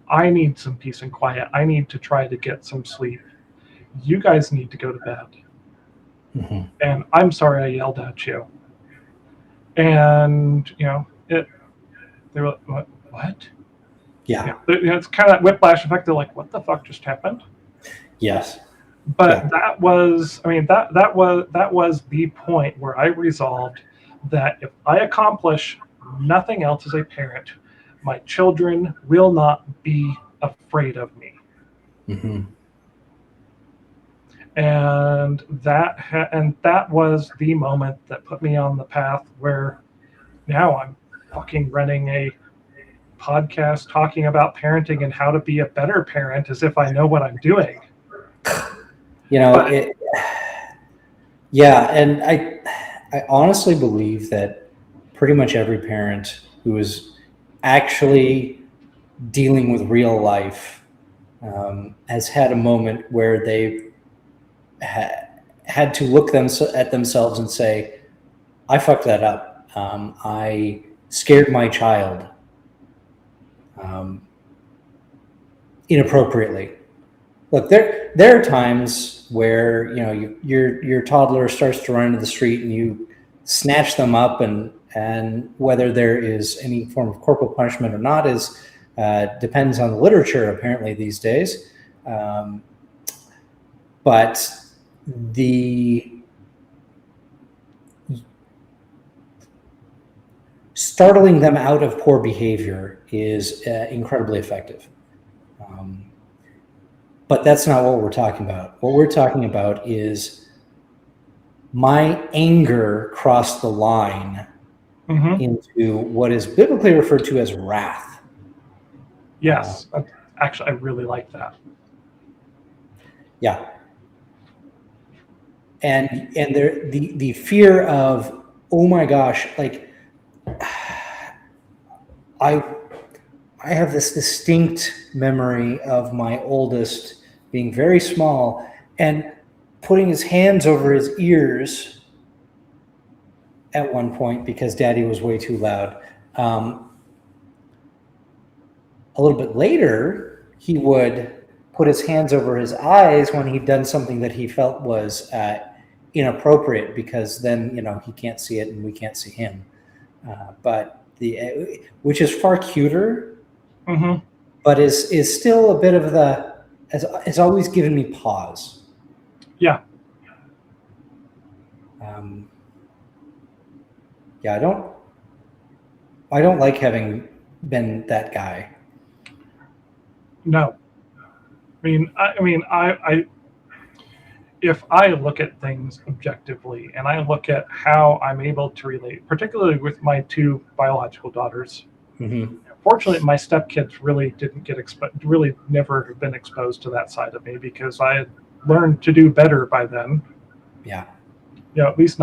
I need some peace and quiet. I need to try to get some sleep. You guys need to go to bed. Mm-hmm. And I'm sorry I yelled at you. And, they were like, what? Yeah. It's kind of that whiplash effect. They're like, what the fuck just happened? Yes. But that was the point where I resolved that if I accomplish nothing else as a parent, my children will not be afraid of me. Mm-hmm. And that was the moment that put me on the path where now I'm fucking running a podcast talking about parenting and how to be a better parent as if I know what I'm doing. And I honestly believe that pretty much every parent who is actually dealing with real life has had a moment where they've had to look at themselves and say, I fucked that up. I scared my child inappropriately. Look, there are times where your toddler starts to run into the street and you snatch them up, and whether there is any form of corporal punishment or not is depends on the literature apparently these days. But the startling them out of poor behavior is incredibly effective. But that's not what we're talking about. What we're talking about is my anger crossed the line into what is biblically referred to as wrath. Yes. Actually, I really like that. Yeah. And there the fear of, oh my gosh, like I have this distinct memory of my oldest being very small and putting his hands over his ears at one point because daddy was way too loud. A little bit later, he would put his hands over his eyes when he'd done something that he felt was inappropriate, because then, he can't see it and we can't see him. But which is far cuter, but is still a bit of has always given me pause. Yeah. I don't like having been that guy. No. I if I look at things objectively and I look at how I'm able to relate, particularly with my 2 biological daughters, fortunately, my stepkids really didn't get really never have been exposed to that side of me because I had learned to do better by then. Yeah. At least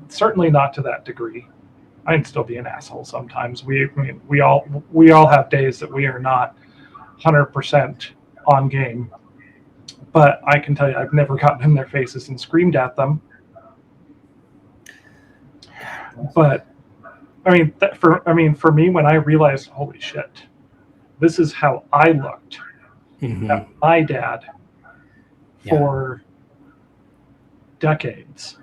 certainly not to that degree. I'd still be an asshole sometimes. We all have days that we are not 100% on game. But I can tell you, I've never gotten in their faces and screamed at them. But for me, when I realized, holy shit, this is how I looked at my dad for decades.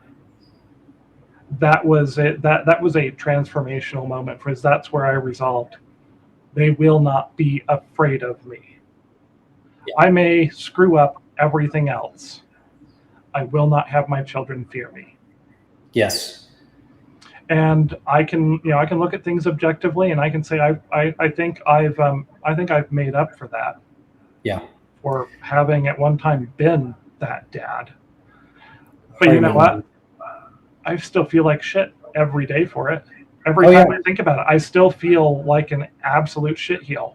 That was it. That was a transformational moment for us. That's where I resolved they will not be afraid of me. Yeah. I may screw up everything else. I will not have my children fear me. Yes. And I can look at things objectively, and I can say I think I've made up for that. Yeah. For having at one time been that dad. But you know what? I still feel like shit every day for it. Every time I think about it, I still feel like an absolute shitheel.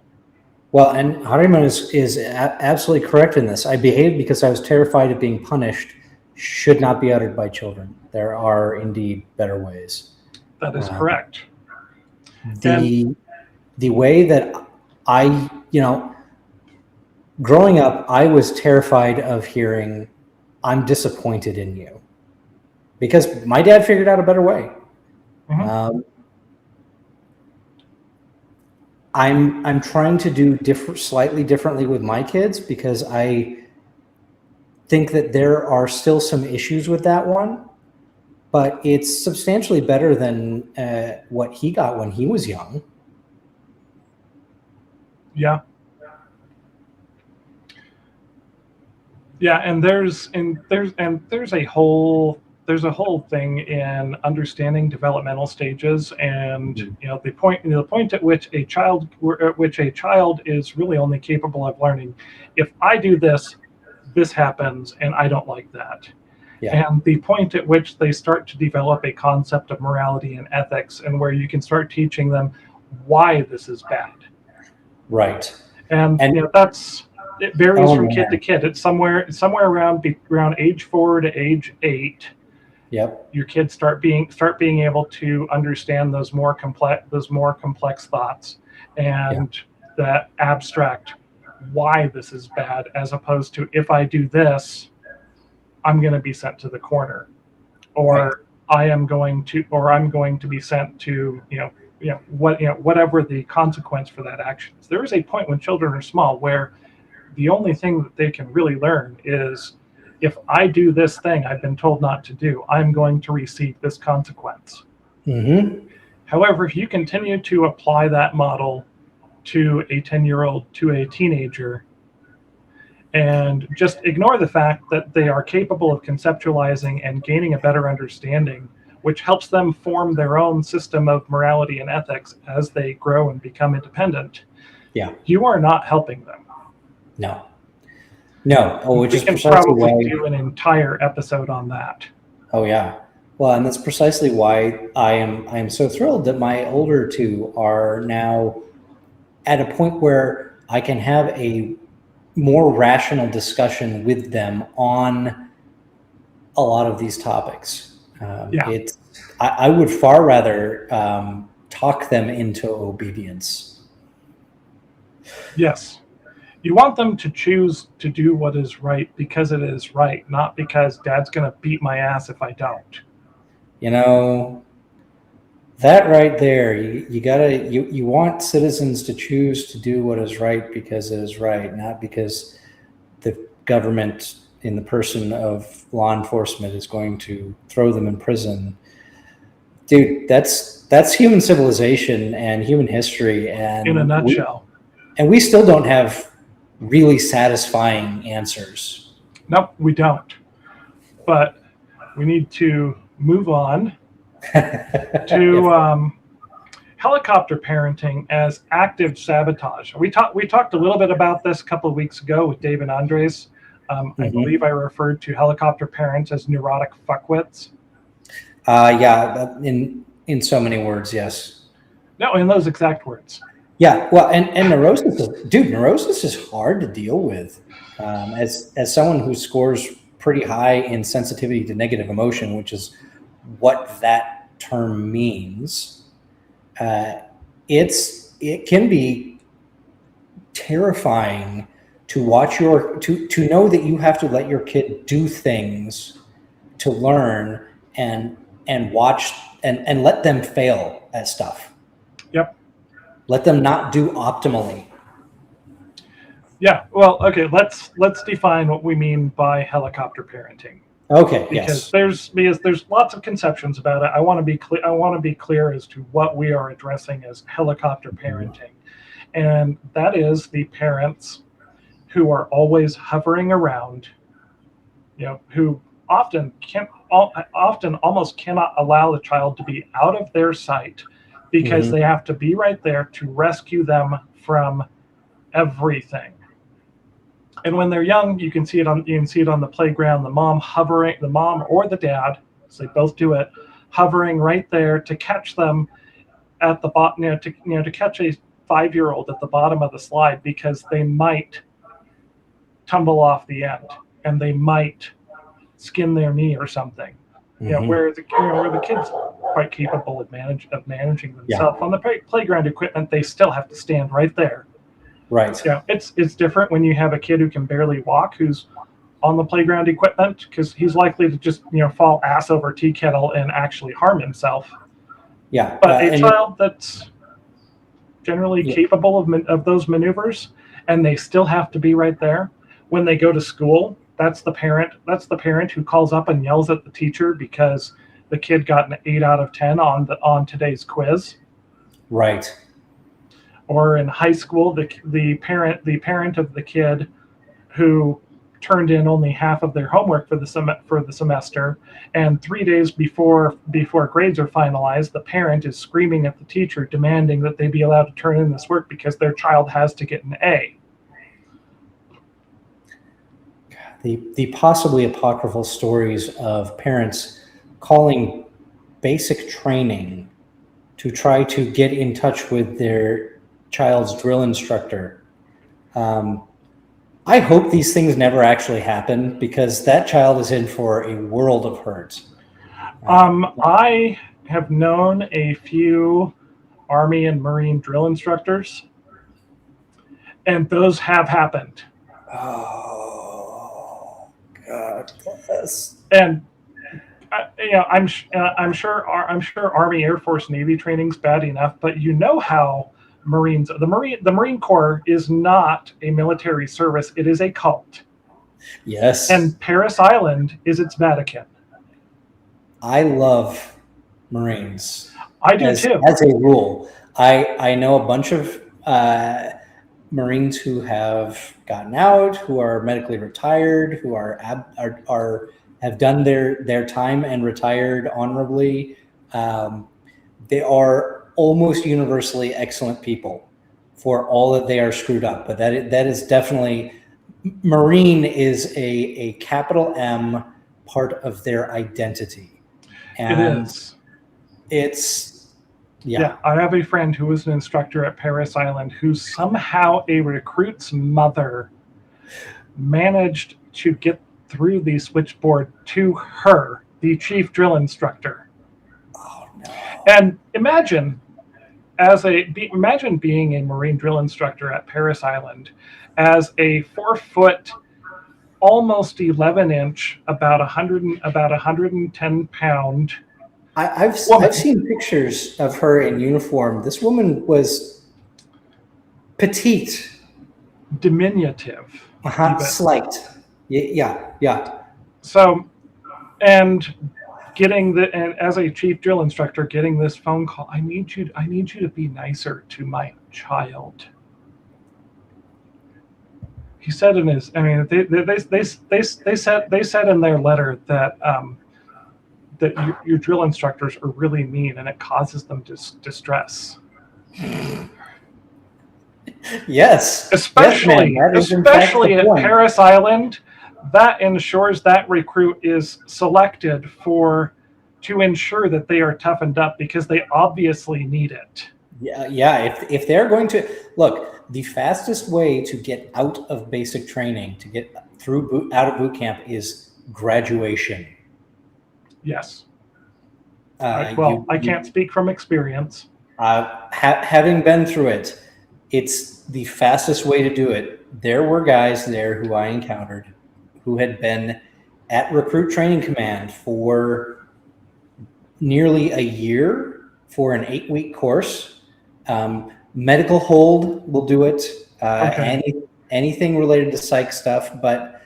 Well, and Harriman is absolutely correct in this. I behaved because I was terrified of being punished. Should not be uttered by children. There are indeed better ways. That is correct. The way that I, growing up, I was terrified of hearing, "I'm disappointed in you," because my dad figured out a better way. I'm trying to do slightly differently with my kids, because I think that there are still some issues with that one, but it's substantially better than what he got when he was young. Yeah. Yeah, and there's a whole thing in understanding developmental stages, and the point at which a child is really only capable of learning. If I do this, this happens, and I don't like that. Yeah. And the point at which they start to develop a concept of morality and ethics, and where you can start teaching them why this is bad. Right. And it varies from kid to kid. It's somewhere around age 4 to age 8. Yep. Your kids start being able to understand those more complex thoughts, and that abstract why this is bad, as opposed to, if I do this, I'm going to be sent to the corner, or I'm going to be sent to whatever the consequence for that action is. There is a point when children are small where the only thing that they can really learn is, if I do this thing I've been told not to do, I'm going to receive this consequence. However, if you continue to apply that model to a 10-year-old, to a teenager, and just ignore the fact that they are capable of conceptualizing and gaining a better understanding, which helps them form their own system of morality and ethics as they grow and become independent, you are not helping them. No. Which is precisely probably why do an entire episode on that. Oh yeah. Well, and that's precisely why I am so thrilled that my older two are now at a point where I can have a more rational discussion with them on a lot of these topics. I would far rather talk them into obedience. Yes. You want them to choose to do what is right because it is right, not because Dad's going to beat my ass if I don't. That right there, you want citizens to choose to do what is right because it is right, not because the government, in the person of law enforcement, is going to throw them in prison. Dude, that's human civilization and human history, and in a nutshell. We still don't have really satisfying answers. Nope, we don't. But we need to move on to helicopter parenting as active sabotage. We talked a little bit about this a couple of weeks ago with Dave and Andres. I believe I referred to helicopter parents as neurotic fuckwits. In so many words, yes. No, in those exact words. Yeah, well, and neurosis is hard to deal with. As someone who scores pretty high in sensitivity to negative emotion, which is what that term means, it can be terrifying to watch to know that you have to let your kid do things to learn, and and watch and let them fail at stuff. Yep. Let them not do optimally. Yeah. Well, okay. Let's define what we mean by helicopter parenting. Okay. Because Yes. there's lots of conceptions about it. I want to be clear. I want to be clear as to what we are addressing as helicopter parenting, and that is the parents who are always hovering around, who often almost cannot allow the child to be out of their sight because they have to be right there to rescue them from everything. And when they're young, you can see it on the playground. The mom or the dad, so they both do it, hovering right there to catch them at the bottom, to catch a 5-year-old at the bottom of the slide because they might tumble off the end and they might skin their knee or something. Where the kid's quite capable of managing themselves. On the playground equipment, they still have to stand right there. Right. It's different when you have a kid who can barely walk, who's on the playground equipment, because he's likely to just fall ass over tea kettle and actually harm himself. Yeah. But a child that's generally capable of those maneuvers, and they still have to be right there when they go to school. That's the parent who calls up and yells at the teacher because the kid got an 8 out of 10 on today's quiz. Right. Or in high school, the parent of the kid who turned in only half of their homework for the semester, and 3 days before grades are finalized, the parent is screaming at the teacher, demanding that they be allowed to turn in this work because their child has to get an A. The possibly apocryphal stories of parents calling basic training to try to get in touch with their child's drill instructor. I hope these things never actually happen because that child is in for a world of hurt. I have known a few Army and Marine drill instructors, and those have happened. Oh, God bless. And I'm sure Army, Air Force, Navy training's bad enough, but how the Marine Corps is not a military service; it is a cult. Yes. And Paris Island is its Vatican. I love Marines. I do too. As a rule, I know a bunch of Marines who have gotten out, who are medically retired, who have done their time and retired honorably. They are almost universally excellent people for all that they are screwed up. But that is definitely, Marine is a capital M part of their identity. And it is. It's, yeah. I have a friend who was an instructor at Paris Island who somehow a recruit's mother managed to get through the switchboard to her, the chief drill instructor. Oh, no. And imagine being a Marine drill instructor at Paris Island as a 4-foot, almost 11-inch, about 110 pound. I've seen pictures of her in uniform. This woman was petite, diminutive, slight. Yeah. So, and as a chief drill instructor, getting this phone call, I need you to be nicer to my child. He said they said in their letter that your drill instructors are really mean and it causes them distress. Yes. Especially at Paris Island, that ensures that recruit is selected to ensure that they are toughened up because they obviously need it. Yeah. If they're going to look, the fastest way to get out of basic training, to get out of boot camp, is graduation. Yes. I can't speak from experience. Having been through it, it's the fastest way to do it. There were guys there who I encountered who had been at recruit training command for nearly a year for an 8-week course. Medical hold will do it. Okay. Anything related to psych stuff, but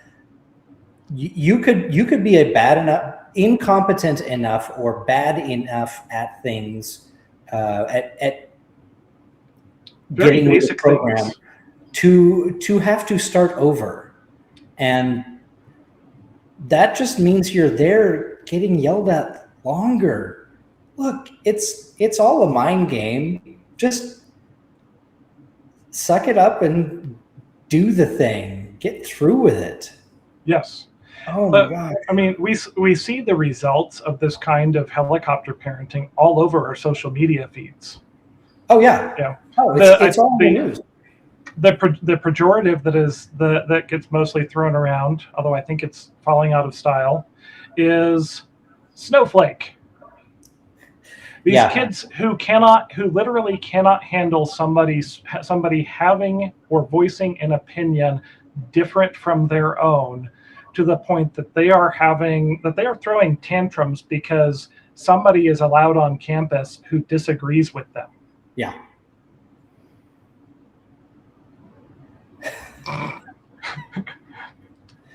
you could be incompetent enough or bad enough at things, at Very getting with the basic program things. to have to start over, and that just means you're there getting yelled at longer. Look, it's all a mind game. Just suck it up and do the thing. Get through with it. Yes. Oh my But God. I mean, we see the results of this kind of helicopter parenting all over our social media feeds. Oh yeah. Yeah. Oh, The it's all in the news. the pejorative that gets mostly thrown around, although I think it's falling out of style, is snowflake. These kids who literally cannot handle somebody having or voicing an opinion different from their own, to the point that they are throwing tantrums because somebody is allowed on campus who disagrees with them. Yeah.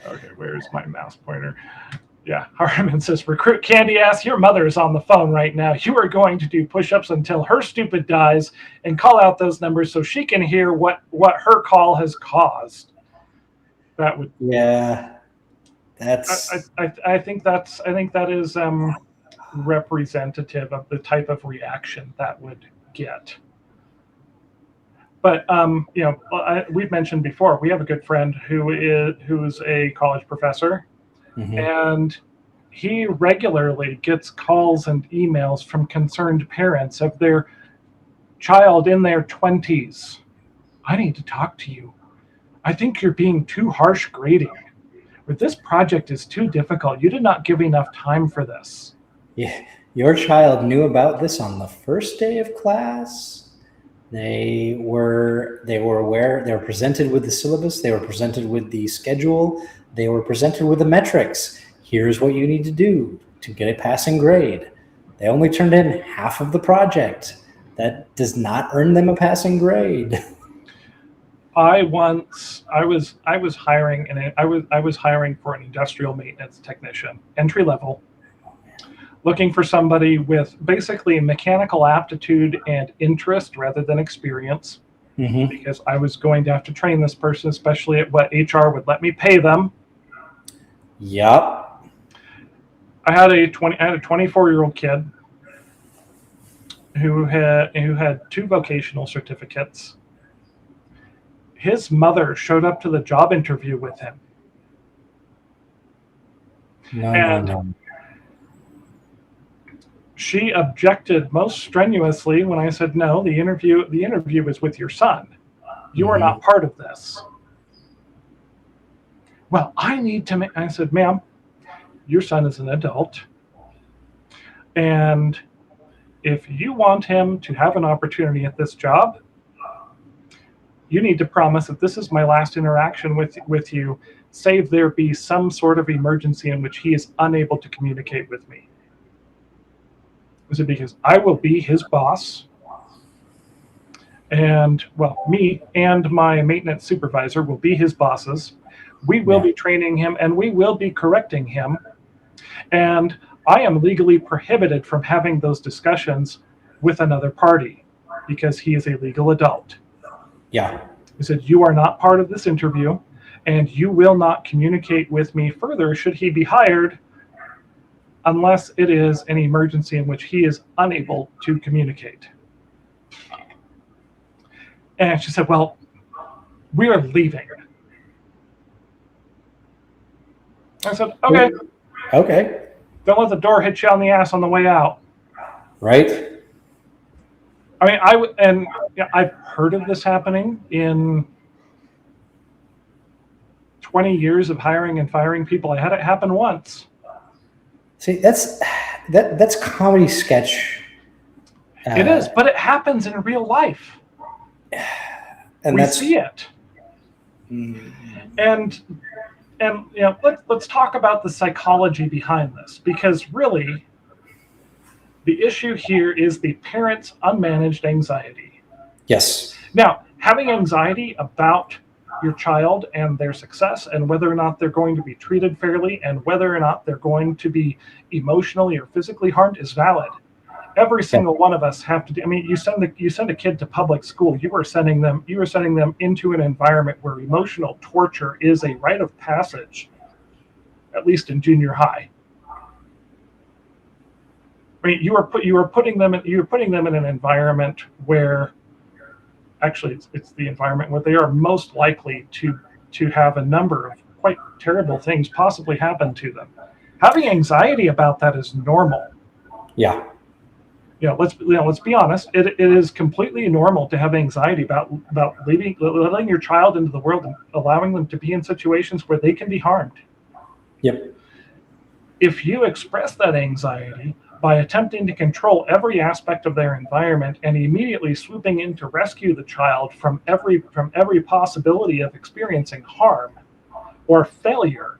Okay, where's my mouse pointer? Yeah, Harriman says, recruit Candy ass, your mother is on the phone right now. You are going to do push-ups until her stupid dies and call out those numbers so she can hear what her call has caused. That would... Yeah. That's... I think that is representative of the type of reaction that would get. But we've mentioned before, we have a good friend who's a college professor, and he regularly gets calls and emails from concerned parents of their child in their 20s. I need to talk to you. I think you're being too harsh grading. Or this project is too difficult. You did not give enough time for this. Yeah, your child knew about this on the first day of class. They were aware. They were presented with the syllabus. They were presented with the schedule. They were presented with the metrics. Here's what you need to do to get a passing grade. They only turned in half of the project. That does not earn them a passing grade. I was hiring for an industrial maintenance technician, entry level, looking for somebody with basically mechanical aptitude and interest rather than experience, because I was going to have to train this person, especially at what HR would let me pay them. Yep. I had a 24-year-old kid who had 2 vocational certificates. His mother showed up to the job interview with him. No. She objected most strenuously when I said, no, the interview is with your son. You are not part of this. Well, I said, ma'am, your son is an adult. And if you want him to have an opportunity at this job, you need to promise that this is my last interaction with you, save there be some sort of emergency in which he is unable to communicate with me. I said, because I will be his boss, and me and my maintenance supervisor will be his bosses. We will be training him and we will be correcting him. And I am legally prohibited from having those discussions with another party because he is a legal adult. Yeah. He said, you are not part of this interview, and you will not communicate with me further should he be hired unless it is an emergency in which he is unable to communicate. And she said, well, we are leaving. I said, okay. Okay. Don't let the door hit you on the ass on the way out. Right. I mean, I've heard of this happening in 20 years of hiring and firing people. I had it happen once. See, that's comedy sketch. It is, but it happens in real life. And we see it. And let's talk about the psychology behind this, because really, The issue here is the parent's unmanaged anxiety. Yes. Now, having anxiety about your child and their success and whether or not they're going to be treated fairly and whether or not they're going to be emotionally or physically harmed is valid. Every single one of us have to do. I mean, you send a kid to public school. You are sending them into an environment where emotional torture is a rite of passage, at least in junior high. I mean, you are putting them in an environment where, actually, it's the environment where they are most likely to have a number of quite terrible things possibly happen to them. Having anxiety about that is normal. Yeah. Let's be honest. It is completely normal to have anxiety about letting your child into the world and allowing them to be in situations where they can be harmed. Yep. If you express that anxiety by attempting to control every aspect of their environment and immediately swooping in to rescue the child from every possibility of experiencing harm or failure,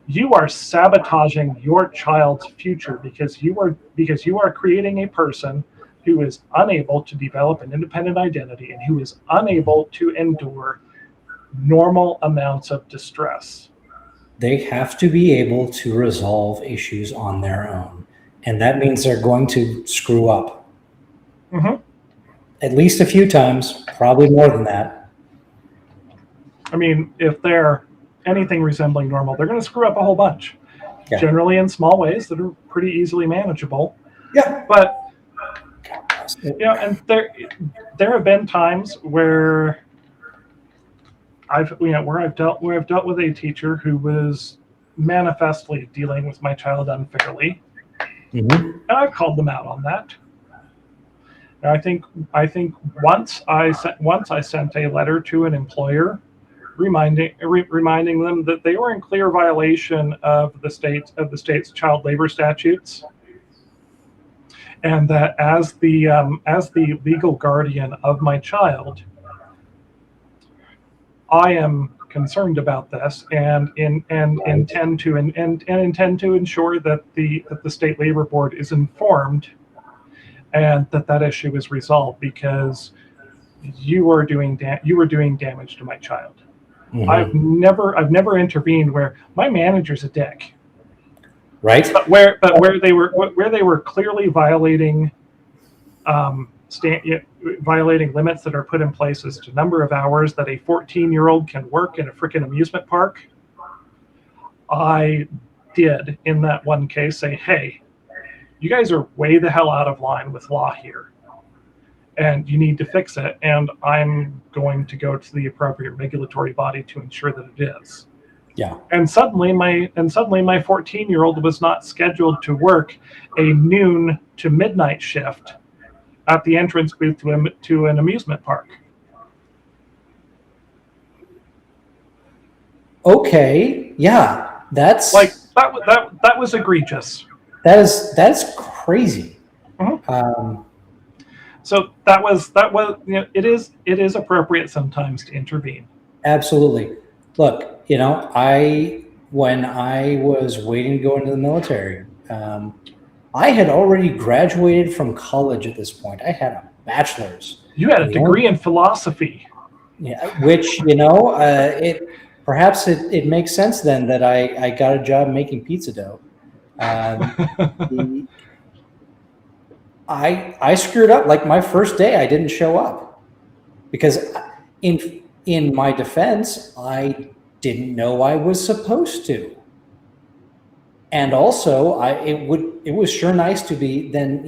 you are sabotaging your child's future because you are creating a person who is unable to develop an independent identity and who is unable to endure normal amounts of distress. They have to be able to resolve issues on their own. And that means they're going to screw up. Mm-hmm. At least a few times, probably more than that. I mean, if they're anything resembling normal, they're going to screw up a whole bunch. Yeah. Generally in small ways that are pretty easily manageable. Yeah. But and there have been times where I've dealt with a teacher who was manifestly dealing with my child unfairly. Mm-hmm. And I've called them out on that. And I think once I sent a letter to an employer reminding them that they were in clear violation of the state's child labor statutes, and that as the legal guardian of my child, I am concerned about this and intend to ensure that the state labor board is informed and that issue is resolved because you were doing damage to my child. Mm-hmm. I've never intervened where my manager's a dick, right? But where they were clearly violating violating limits that are put in place as to number of hours that a 14-year-old can work in a freaking amusement park. I did in that one case say, hey, you guys are way the hell out of line with law here, and you need to fix it, and I'm going to go to the appropriate regulatory body to ensure that it is. Yeah. And suddenly my 14-year-old was not scheduled to work a noon to midnight shift at the entrance booth to an amusement park. Okay, yeah, that's like that was egregious. That's crazy. Mm-hmm. So that was it is appropriate sometimes to intervene. Absolutely. Look, when I was waiting to go into the military, I had already graduated from college at this point. I had a bachelor's. You had a degree in philosophy. Yeah, which perhaps it makes sense then that I got a job making pizza dough. I screwed up. Like my first day, I didn't show up because in my defense, I didn't know I was supposed to. And also, it was sure nice to be then.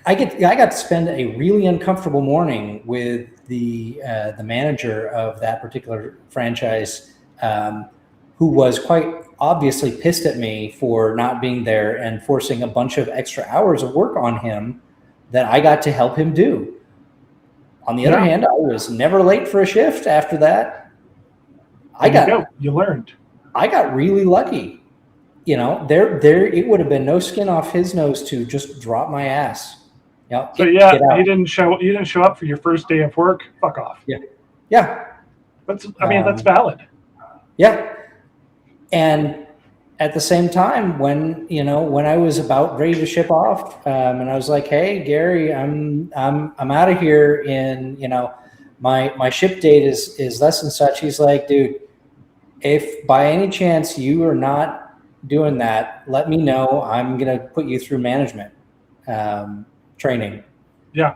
I got to spend a really uncomfortable morning with the manager of that particular franchise, who was quite obviously pissed at me for not being there and forcing a bunch of extra hours of work on him that I got to help him do. On the other hand, I was never late for a shift after that. You learned. I got really lucky. There it would have been no skin off his nose to just drop my ass. Get you didn't show up for your first day of work. Fuck off. Yeah. That's valid. Yeah. And at the same time, when I was about ready to ship off, and I was like, "Hey, Gary, I'm out of here in my ship date is less than such." He's like, "Dude, if by any chance you are not doing that, let me know. I'm gonna put you through management training." Yeah.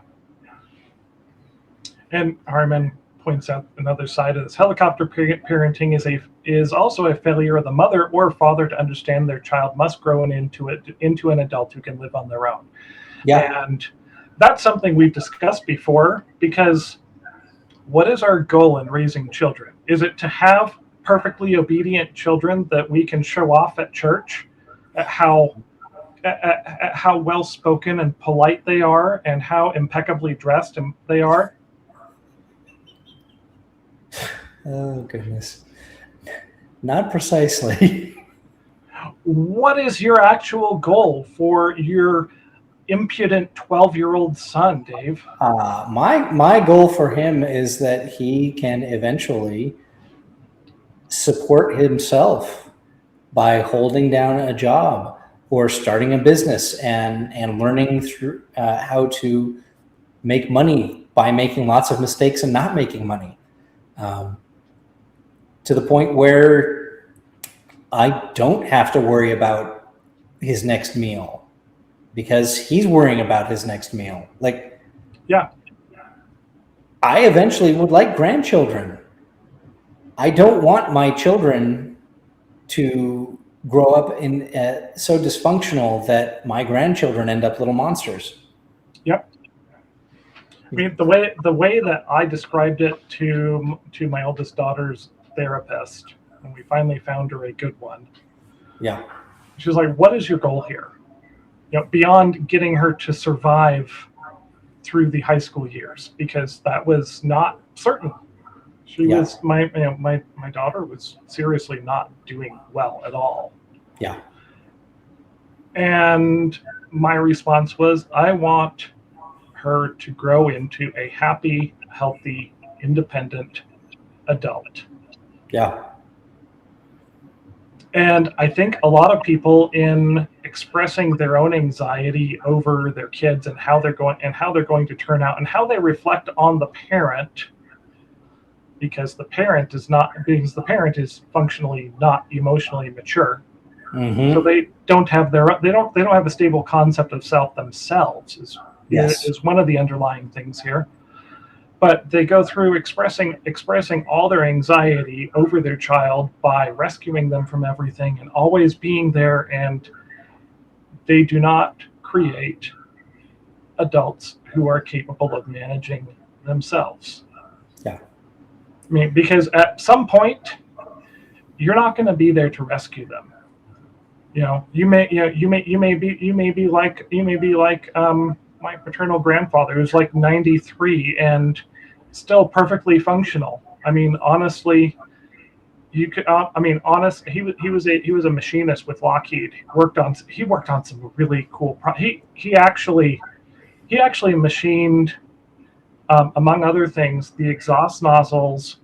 And Harmon points out another side of this. Helicopter parenting is also a failure of the mother or father to understand their child must grow into an adult who can live on their own. Yeah. And that's something we've discussed before, because what is our goal in raising children? Is it to have perfectly obedient children that we can show off at church at how well spoken and polite they are and how impeccably dressed they are? Oh, goodness. Not precisely. What is your actual goal for your impudent 12-year-old son, Dave? My goal for him is that he can eventually support himself by holding down a job or starting a business and learning through how to make money by making lots of mistakes and not making money, to the point where I don't have to worry about his next meal because he's worrying about his next meal. Like, Yeah. I eventually would like grandchildren. I don't want my children to grow up in so dysfunctional that my grandchildren end up little monsters. Yep. I mean, the way that I described it to my oldest daughter's therapist, and we finally found her a good one. Yeah. She was like, "What is your goal here? Beyond getting her to survive through the high school years, because that was not certain." She was my daughter was seriously not doing well at all. Yeah. And my response was, I want her to grow into a happy, healthy, independent adult. Yeah. And I think a lot of people, in expressing their own anxiety over their kids and how they're going to turn out and how they reflect on the parent, because the parent is functionally not emotionally mature. Mm-hmm. So they don't have a stable concept of self themselves is one of the underlying things here. But they go through expressing all their anxiety over their child by rescuing them from everything and always being there, and they do not create adults who are capable of managing themselves. Yeah. I mean, because at some point you're not going to be there to rescue them. You may be like my paternal grandfather, who's like 93 and still perfectly functional. I mean, honestly, he was a machinist with Lockheed. He worked on some really cool. He actually machined, among other things, the exhaust nozzles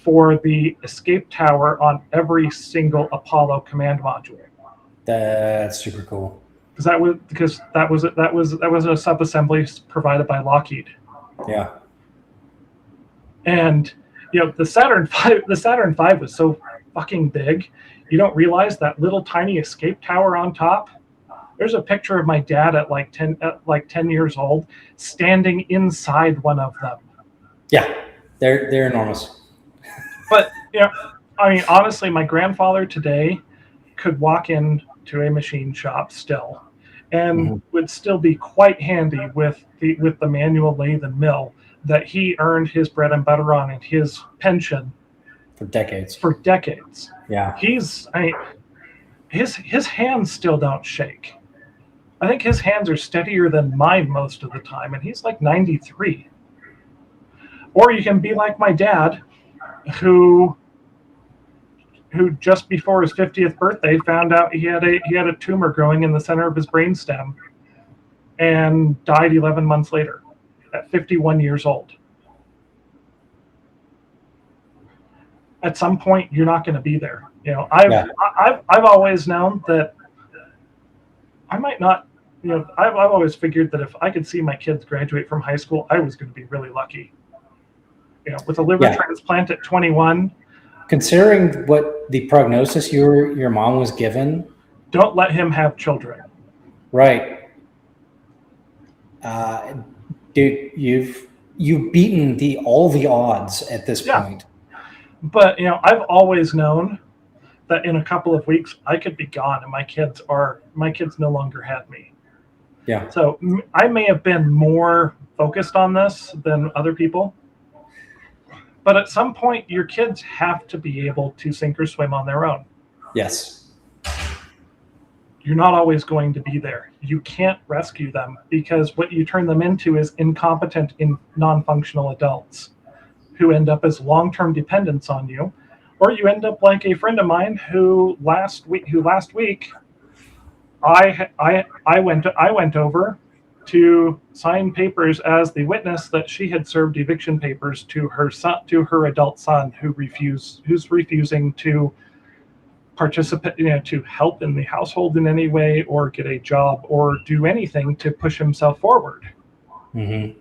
for the escape tower on every single Apollo command module. That's super cool. Because that was a sub-assembly provided by Lockheed. Yeah. And the Saturn V was so fucking big, you don't realize that little tiny escape tower on top. There's a picture of my dad at like 10 years old standing inside one of them. Yeah, they're enormous. But I mean, honestly, my grandfather today could walk into a machine shop still, and would still be quite handy with the manual lathe and mill that he earned his bread and butter on and his pension for decades. Yeah. His hands still don't shake. I think his hands are steadier than mine most of the time, and he's like 93. Or you can be like my dad, who just before his 50th birthday found out he had a tumor growing in the center of his brainstem and died 11 months later at 51 years old. At some point, you're not going to be there. Yeah. I've always known that I might not. I've always figured that if I could see my kids graduate from high school, I was going to be really lucky. With a liver Yeah. transplant at 21. Considering what the prognosis your mom was given, Don't let him have children. right? Dude, you've beaten all the odds at this point. But I've always known that in a couple of weeks I could be gone, and my kids no longer had me. Yeah. So I may have been more focused on this than other people. But at some point, your kids have to be able to sink or swim on their own. Yes. You're not always going to be there. You can't rescue them, because what you turn them into is incompetent, non-functional adults who end up as long-term dependents on you, or you end up like a friend of mine who last week I went over to sign papers as the witness that she had served eviction papers to her adult son, who's refusing to participate, to help in the household in any way, or get a job, or do anything to push himself forward. Mm-hmm.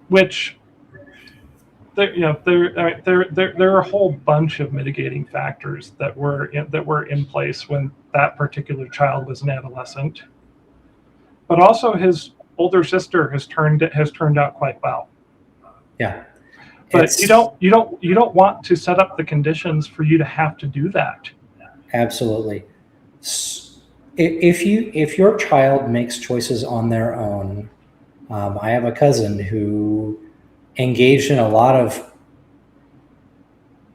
Which there are a whole bunch of mitigating factors that were in place when that particular child was an adolescent. But also, his older sister has turned out quite well. Yeah. But you don't want to set up the conditions for you to have to do that. Absolutely. If your child makes choices on their own, I have a cousin who engaged in a lot of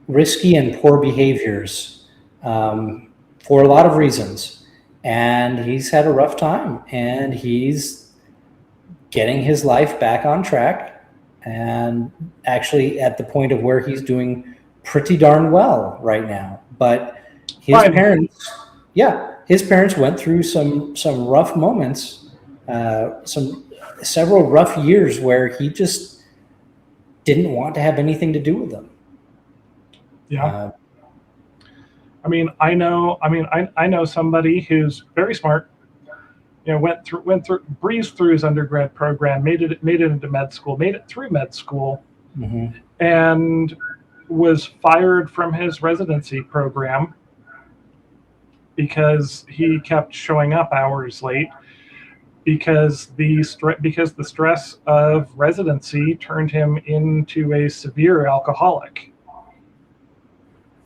risky and poor behaviors for a lot of reasons, and he's had a rough time, and he's getting his life back on track, and actually at the point of where he's doing pretty darn well right now. But his parents went through some rough moments, several rough years where he just didn't want to have anything to do with them. Yeah. I know somebody who's very smart. Breezed through his undergrad program, made it into med school, made it through med school, Mm-hmm. and was fired from his residency program because he kept showing up hours late, because the stress of residency turned him into a severe alcoholic.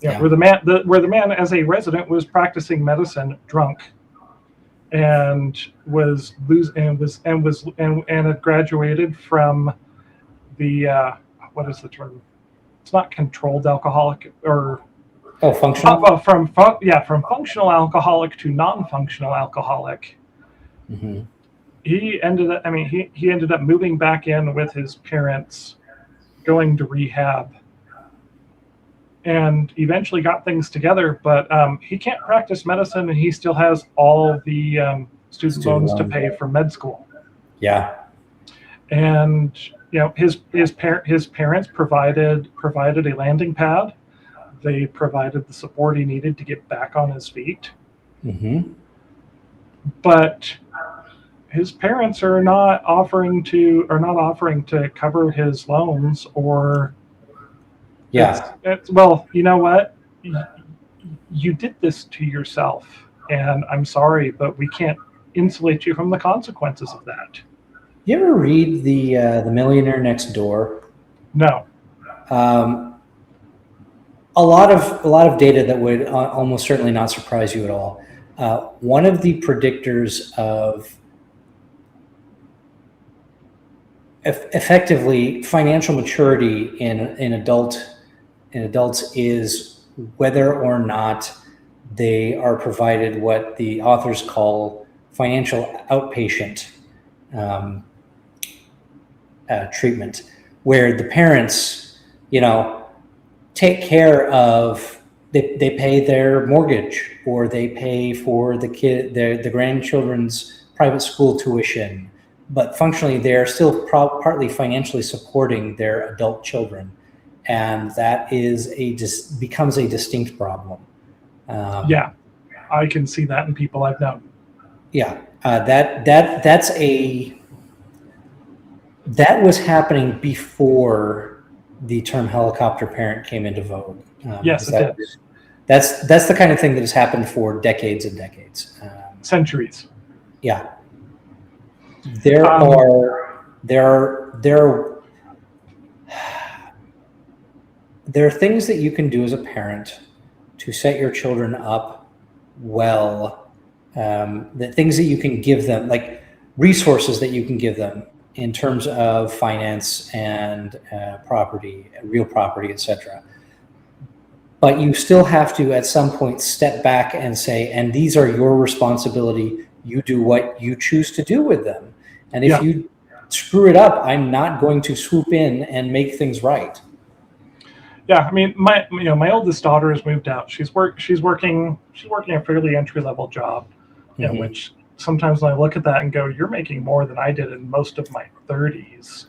Where the man as a resident was practicing medicine drunk, and had graduated from the what is the term? It's not controlled alcoholic, or functional. From functional alcoholic to non-functional alcoholic. Mm-hmm. He ended up moving back in with his parents, going to rehab, and eventually got things together. But he can't practice medicine, and he still has all the student loans to pay for med school. Yeah. And his parents provided a landing pad. They provided the support he needed to get back on his feet. Mm-hmm. But his parents are not offering to cover his loans, or well, you know what? You did this to yourself, and I'm sorry, but we can't insulate you from the consequences of that. You ever read the Millionaire Next Door? No. A lot of data that would almost certainly not surprise you at all. One of the predictors of effectively financial maturity in adults is whether or not they are provided what the authors call financial outpatient treatment, where the parents, take care of, they pay their mortgage, or they pay for the grandchildren's private school tuition, but functionally they're still partly financially supporting their adult children. and that is becomes a distinct problem. Yeah, I can see that in people I've known. Yeah, that was happening before the term helicopter parent came into vogue. Yes, it did. That's the kind of thing that has happened for decades and decades. Centuries. Yeah. There are things that you can do as a parent to set your children up well. The things that you can give them, like resources that you can give them in terms of finance and property, real property, etc. But you still have to, at some point, step back and say, and these are your responsibility. You do what you choose to do with them. And if you screw it up, I'm not going to swoop in and make things right. Yeah, I mean, my oldest daughter has moved out. She's working a fairly entry-level job, which sometimes when I look at that and go, you're making more than I did in most of my 30s.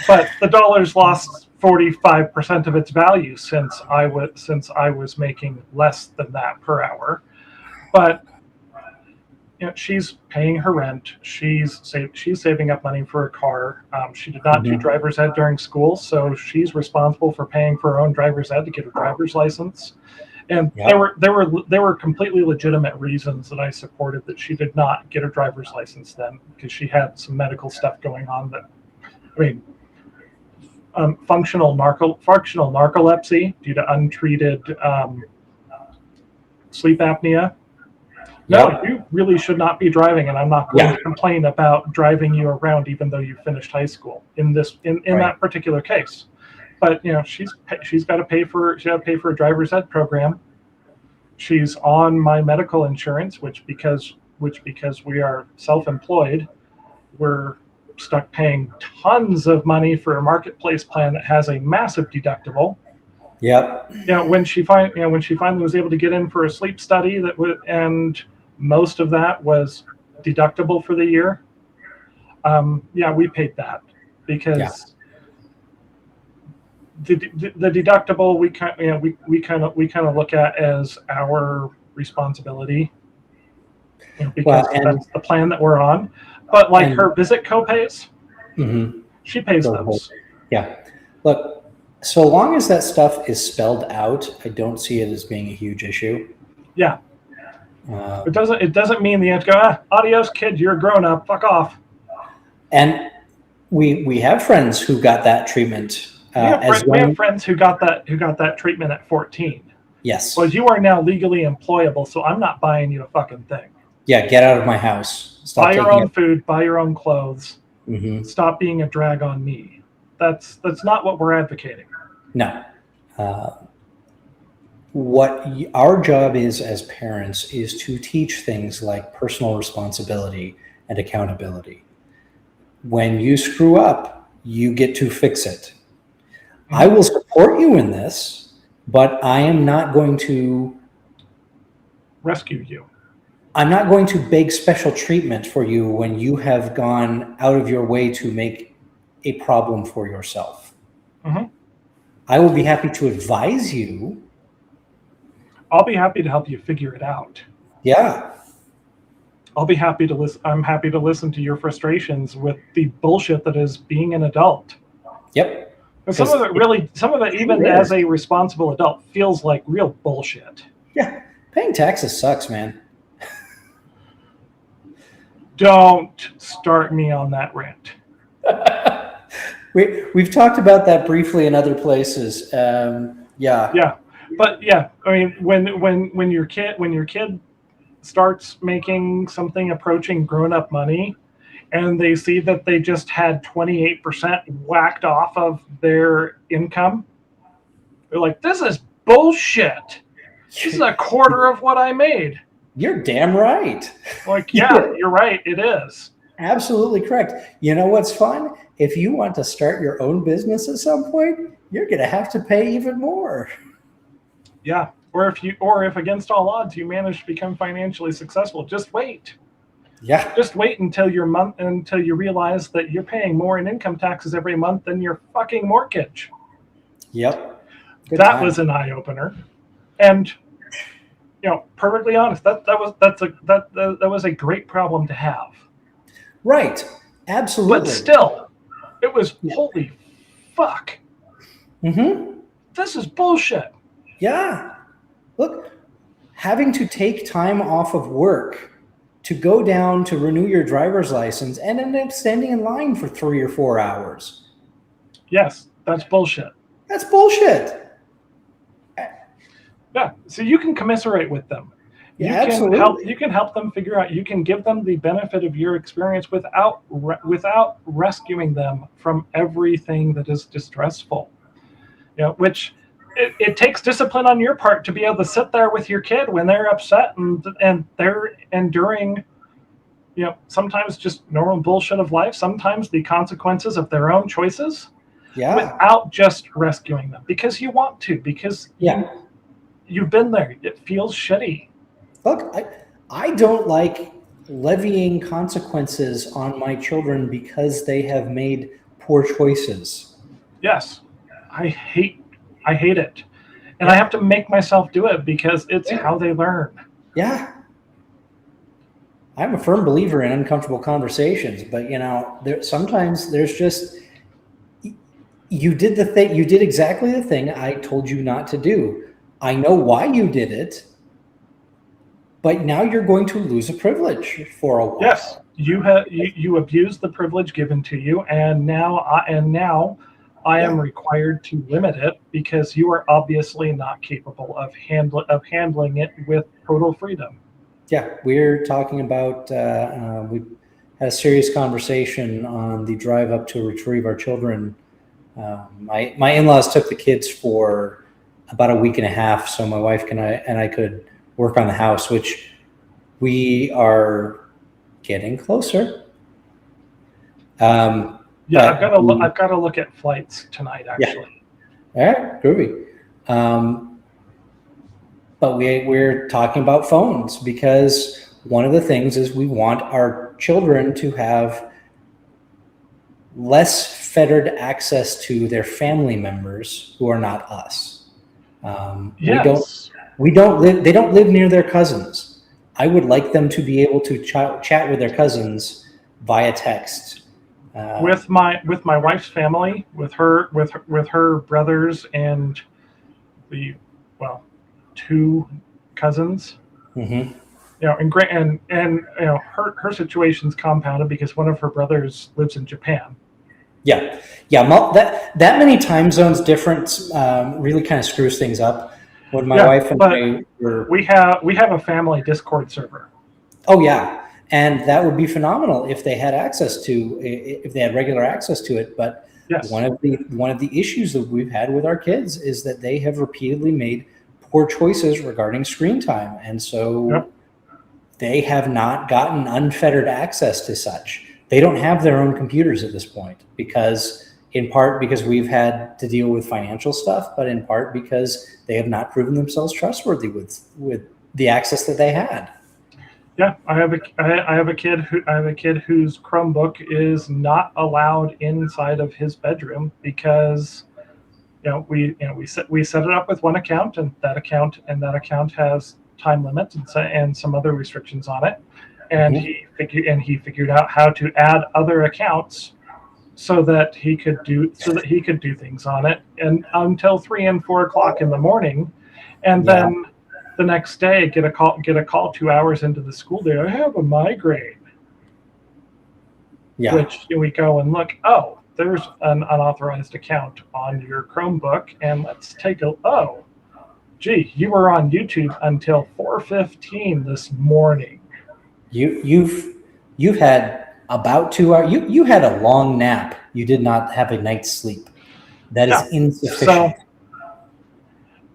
But the dollar's lost 45% of its value since I was making less than that per hour. But she's paying her rent. She's saving up money for a car. She did not do driver's ed during school, so she's responsible for paying for her own driver's ed to get her driver's license. And there were completely legitimate reasons that I supported that she did not get her driver's license then, because she had some medical stuff going on that, I mean, functional narcolepsy due to untreated sleep apnea. No, you really should not be driving, and I'm not going to complain about driving you around even though you finished high school in that particular case. But she's got to pay for a driver's ed program. She's on my medical insurance, which because we are self-employed, we're stuck paying tons of money for a marketplace plan that has a massive deductible. Yep. When she finally was able to get in for a sleep study and most of that was deductible for the year. We paid that because the deductible we kind of look at as our responsibility, because that's the plan that we're on. But her visit copays, she pays those. Yeah, look, so long as that stuff is spelled out, I don't see it as being a huge issue. Yeah. It doesn't mean the end go, adios kid, you're a grown up, fuck off. And we have friends who got that treatment. We have friends who got that treatment at 14. Yes. Well, you are now legally employable, so I'm not buying you a fucking thing. Yeah, get out of my house. Stop buy your own food, buy your own clothes. Stop being a drag on me. That's not what we're advocating. No. What our job is as parents is to teach things like personal responsibility and accountability. When you screw up, you get to fix it. I will support you in this, but I am not going to rescue you. I'm not going to beg special treatment for you when you have gone out of your way to make a problem for yourself. I will be happy to advise you. I'll be happy to help you figure it out. Yeah. I'll be happy to listen. I'm happy to listen to your frustrations with the bullshit that is being an adult. Yep. And some of it, even as a responsible adult, feels like real bullshit. Yeah. Paying taxes sucks, man. Don't start me on that rant. We've talked about that briefly in other places. Yeah. But I mean, when your kid starts making something approaching grown-up money, and they see that they just had 28% whacked off of their income, they're like, "This is bullshit. This is a quarter of what I made." You're damn right. You're right. It is. Absolutely correct. You know what's fun? If you want to start your own business at some point, you're going to have to pay even more. Yeah. Or if against all odds you manage to become financially successful, just wait. Yeah. Just wait until you realize that you're paying more in income taxes every month than your fucking mortgage. Yep. That was an eye opener, and perfectly honest, that was a great problem to have. Right. Absolutely. But still, it was holy fuck. Mm-hmm. This is bullshit. Yeah. Look, having to take time off of work to go down to renew your driver's license and end up standing in line for 3 or 4 hours. Yes, that's bullshit. That's bullshit. Yeah, so you can commiserate with them. Yeah, absolutely. You can help them figure out. You can give them the benefit of your experience without rescuing them from everything that is distressful. Which it takes discipline on your part to be able to sit there with your kid when they're upset and they're enduring, sometimes just normal bullshit of life. Sometimes the consequences of their own choices. Yeah. Without just rescuing them because you want to, because you've been there. It feels shitty. Look, I don't like levying consequences on my children because they have made poor choices. Yes, I hate it, and I have to make myself do it because it's how they learn. Yeah, I'm a firm believer in uncomfortable conversations, but sometimes there's just you did exactly the thing I told you not to do. I know why you did it. But now you're going to lose a privilege for a while. Yes, you abused the privilege given to you, and now I am required to limit it because you are obviously not capable of handling it with total freedom. Yeah, we're talking about we had a serious conversation on the drive up to retrieve our children. My in-laws took the kids for about a week and a half, so my wife and I could work on the house, which we are getting closer. I've got to look at flights tonight, actually. Yeah. All right, groovy. But we're talking about phones because one of the things is we want our children to have less fettered access to their family members who are not us. Yes. They don't live near their cousins. I would like them to be able to chat with their cousins via text. With my wife's family, with her brothers and two cousins. Mm-hmm. And her situation's compounded because one of her brothers lives in Japan. Yeah. That many time zones difference really kind of screws things up. When my wife and I were, we have a family Discord server. Oh yeah, and that would be phenomenal if they had regular access to it. But yes. one of the issues that we've had with our kids is that they have repeatedly made poor choices regarding screen time, and so they have not gotten unfettered access to such. They don't have their own computers at this point in part because we've had to deal with financial stuff, but in part because they have not proven themselves trustworthy with the access that they had. Yeah, I have a kid whose Chromebook is not allowed inside of his bedroom because we set it up with one account, and that account has time limits and some other restrictions on it, and he figured out how to add other accounts so that he could do things on it and until 3 and 4 o'clock in the morning, and then the next day get a call 2 hours into the school day. I have a migraine. Yeah. Which we go and look. Oh, there's an unauthorized account on your Chromebook, and let's take a. Oh, gee, you were on YouTube until 4:15 this morning. You've had about 2 hours. You had a long nap. You did not have a night's sleep. That is insufficient. So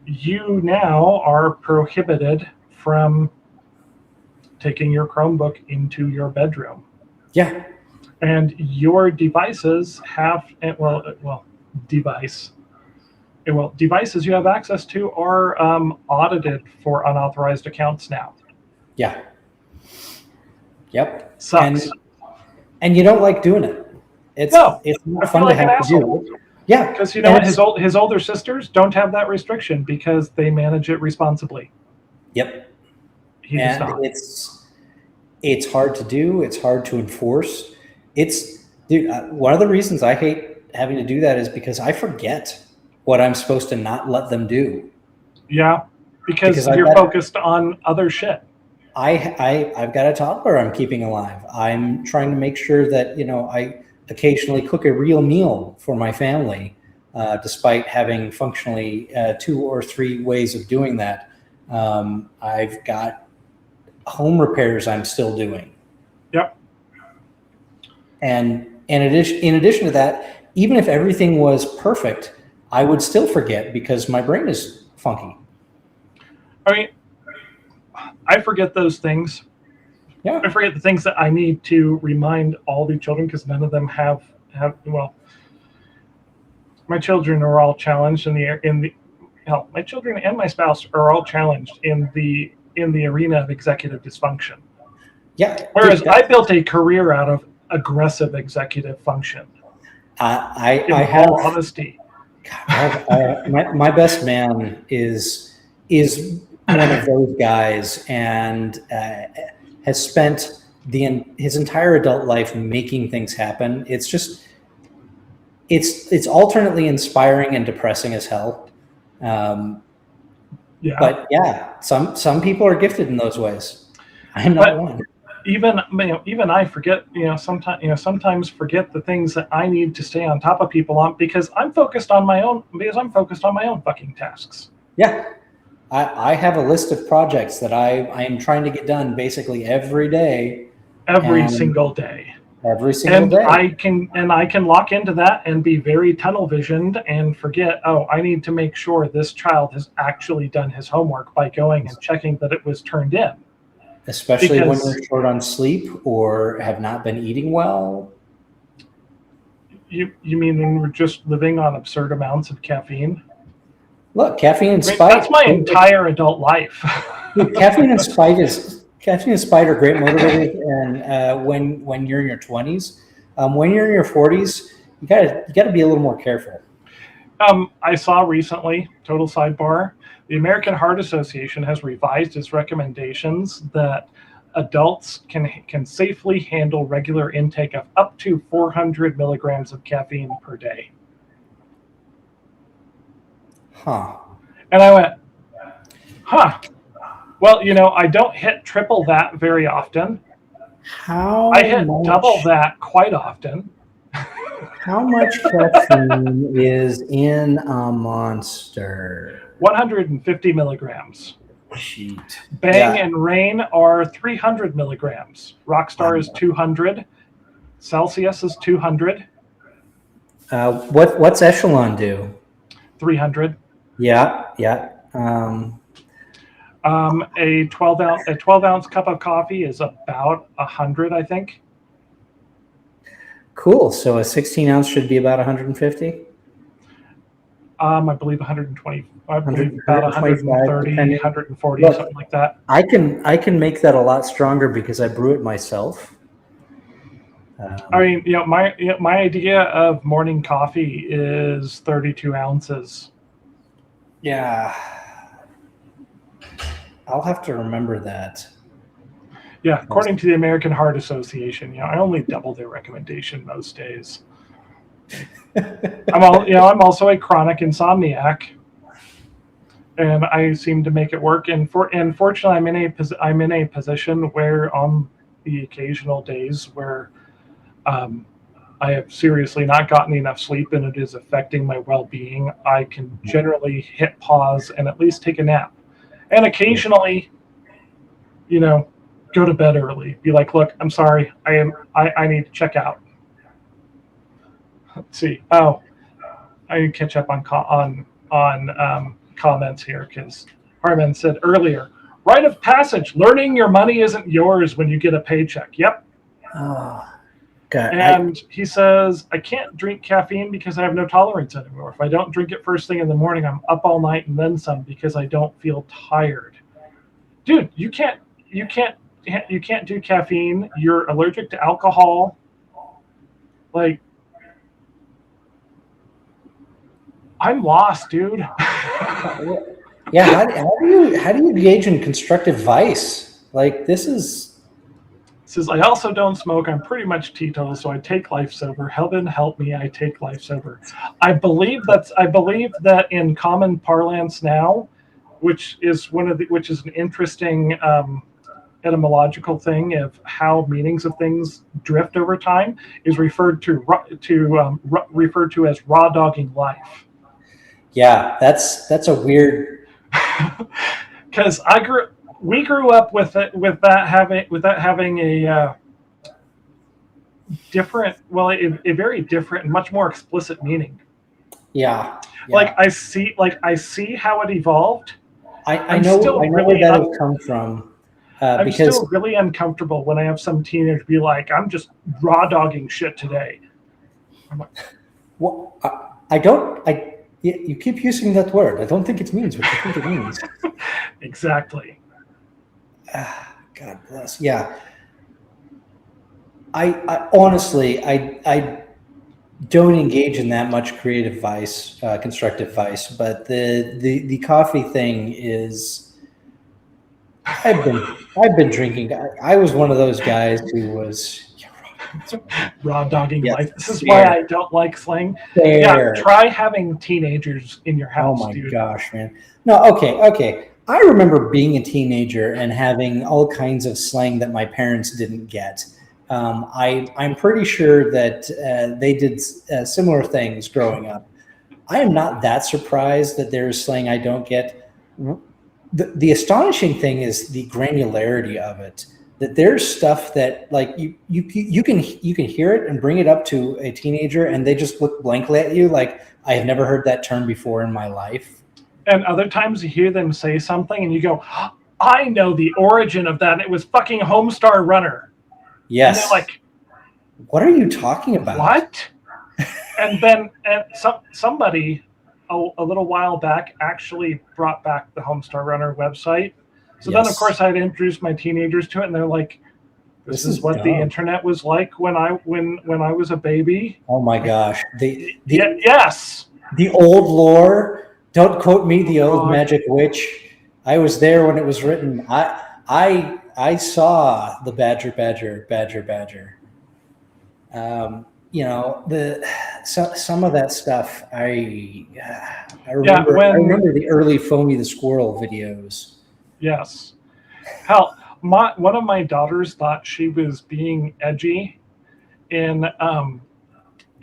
you now are prohibited from taking your Chromebook into your bedroom. Yeah. And your devices devices you have access to are audited for unauthorized accounts now. Yeah. Yep. Sucks. And you don't like doing it. It's not fun to have to do. Yeah, because you know what, his older sisters don't have that restriction because they manage it responsibly. Yep. He does And not. it's hard to do. It's hard to enforce. Dude, one of the reasons I hate having to do that is because I forget what I'm supposed to not let them do. Yeah, because I've you're focused on other shit. I've got a toddler I'm keeping alive. I'm trying to make sure that, you know, I occasionally cook a real meal for my family, despite having functionally 2 or 3 ways of doing that. I've got home repairs I'm still doing. Yep. And in addition to that, even if everything was perfect, I would still forget because my brain is funky. I mean, I forget those things. Yeah. I forget the things that I need to remind all the children because none of them have well. My children are all challenged my children and my spouse are all challenged in the arena of executive dysfunction. Yeah. Whereas I built a career out of aggressive executive function. I have all honesty. My best man is one of those guys, and has spent his entire adult life making things happen. It's just it's alternately inspiring and depressing as hell. Yeah. But yeah, some people are gifted in those ways. I'm not one. Even I forget, sometimes forget the things that I need to stay on top of people on because I'm focused on my own fucking tasks. Yeah. I have a list of projects that I am trying to get done basically every day. Every single day. And I can lock into that and be very tunnel visioned and forget, I need to make sure this child has actually done his homework by going and checking that it was turned in. Especially when you're short on sleep or have not been eating well. You mean when we're just living on absurd amounts of caffeine? Look, caffeine and spite. That's my entire adult life. Caffeine and spite are great motivators, and when you're in your 20s, when you're in your 40s, you gotta be a little more careful. I saw recently, total sidebar, the American Heart Association has revised its recommendations that adults can safely handle regular intake of up to 400 milligrams of caffeine per day. Huh. And I went, huh. Well, I don't hit triple that very often. I hit double that quite often. How much caffeine is in a Monster? 150 milligrams. Sheet. Bang and Rain are 300 milligrams. Rockstar is 200. Celsius is 200. What's Echelon do? 300. Yeah. A 12-ounce cup of coffee is about 100, I think. Cool. So a 16-ounce should be about 150. I believe 120. I believe about 130, 140, something like that. I can make that a lot stronger because I brew it myself. I mean, my idea of morning coffee is 32 ounces. Yeah. I'll have to remember that. Yeah, according to the American Heart Association, I only double their recommendation most days. I'm also a chronic insomniac, and I seem to make it work. And fortunately, I'm in a position where on the occasional days where I have seriously not gotten enough sleep and it is affecting my well-being, I can generally hit pause and at least take a nap. And occasionally, go to bed early. Be like, look, I'm sorry, I need to check out. Let's see. I need to catch up on comments here because Harman said earlier, rite of passage. Learning your money isn't yours when you get a paycheck. Yep. Oh, God. And he says, I can't drink caffeine because I have no tolerance anymore. If I don't drink it first thing in the morning, I'm up all night and then some because I don't feel tired. Dude, you can't do caffeine. You're allergic to alcohol. Like, I'm lost, dude. Yeah, how do you engage in constructive vice? Like this is Says, I also don't smoke. I'm pretty much teetotal, so I take life sober. Heaven help me, I take life sober. I believe that in common parlance now, which is an interesting etymological thing of how meanings of things drift over time, is referred to as raw dogging life. yeah, that's a weird. Because we grew up with that having a different, well, a very different and much more explicit meaning. Yeah, Like yeah. I see how it evolved. I I'm know still where really that has come from I'm because still really uncomfortable when I have some teenager be like, I'm just raw dogging shit today. I'm like, well, I don't. You keep using that word. I don't think it means what you think it means. exactly. God bless. Yeah. I honestly, I don't engage in that much creative vice, constructive vice, but the coffee thing is. I've been drinking. I was one of those guys who was Raw dogging yes, life. This is why fair, I don't like slang. Yeah, fair. try having teenagers in your Oh house, my dude. gosh, man. No, okay. I remember being a teenager and having all kinds of slang that my parents didn't get. I'm pretty sure that they did similar things growing up. I am not that surprised that there's slang I don't get. The astonishing thing is the granularity of it. That there's stuff that like you can hear it and bring it up to a teenager and they just look blankly at you like I have never heard that term before in my life. And other times you hear them say something and you go, I know the origin of that. It was fucking Homestar Runner. And they're Yes. like, What are you talking about? what? And somebody a little while back actually brought back the Homestar Runner website. So then, of Yes. course, I'd introduce my teenagers to it, and they're like, "This is what the dumb. internet was like when I was a baby." Oh my gosh. Yes. The old lore. Don't quote me, the old God. magic witch. I was there when it was written. I saw the badger. You know some of that stuff. I remember. I remember the early Foamy the Squirrel videos. Yes. Hell, one of my daughters thought she was being edgy in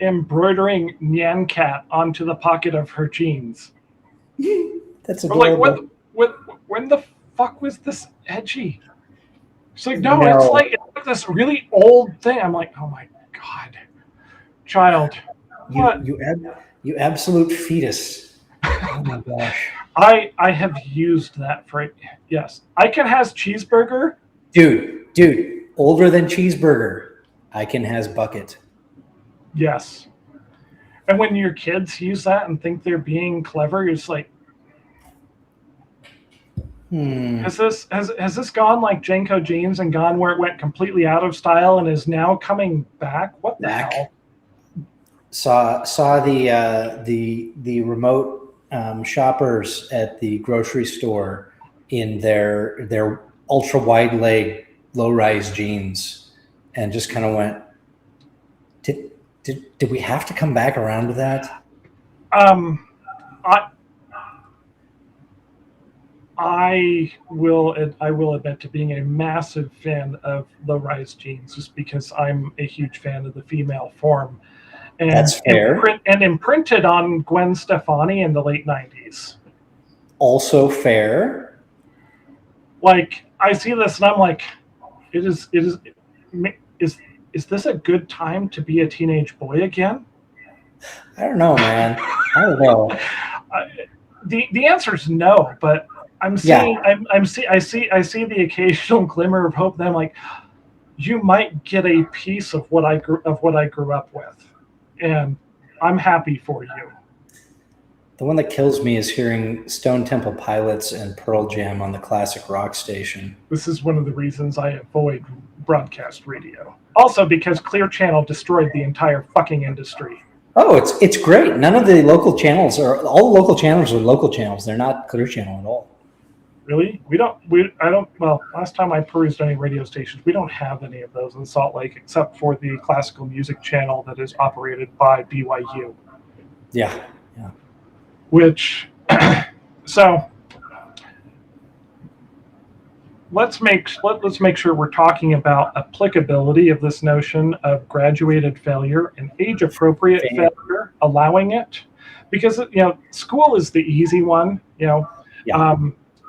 embroidering Nyan Cat onto the pocket of her jeans. That's We're like, adorable. when the fuck was this edgy? She's like, no, No. it's like this really old thing. I'm like, oh my god, child, what? You absolute fetus. Oh my gosh. I have used that for yes. I can has cheeseburger. Dude, older than cheeseburger. I can has bucket. Yes. And when your kids use that and think they're being clever, you're just like, has this gone like Janko jeans and gone where it went completely out of style and is now coming back? What the hell? Saw the remote shoppers at the grocery store in their ultra wide leg low rise jeans, and just kind of went. Did we have to come back around to that? I will admit to being a massive fan of low rise jeans, just because I'm a huge fan of the female form. And that's fair. Imprinted on Gwen Stefani in the late 90s. Also fair. Like, I see this and I'm like, is this a good time to be a teenage boy again? I don't know, man. I don't know. The answer is no, but I'm seeing I see the occasional glimmer of hope that I'm like, you might get a piece of what I grew up with, and I'm happy for you. The one that kills me is hearing Stone Temple Pilots and Pearl Jam on the classic rock station. This is one of the reasons I avoid broadcast radio. Also because Clear Channel destroyed the entire fucking industry. Oh, it's great. None of the local channels all the local channels are local channels. They're not Clear Channel at all. Really? Well, last time I perused any radio stations, we don't have any of those in Salt Lake except for the classical music channel that is operated by BYU. Yeah. Yeah. Which, so let's make sure we're talking about applicability of this notion of graduated failure and age appropriate failure, allowing it, because school is the easy one. Yeah.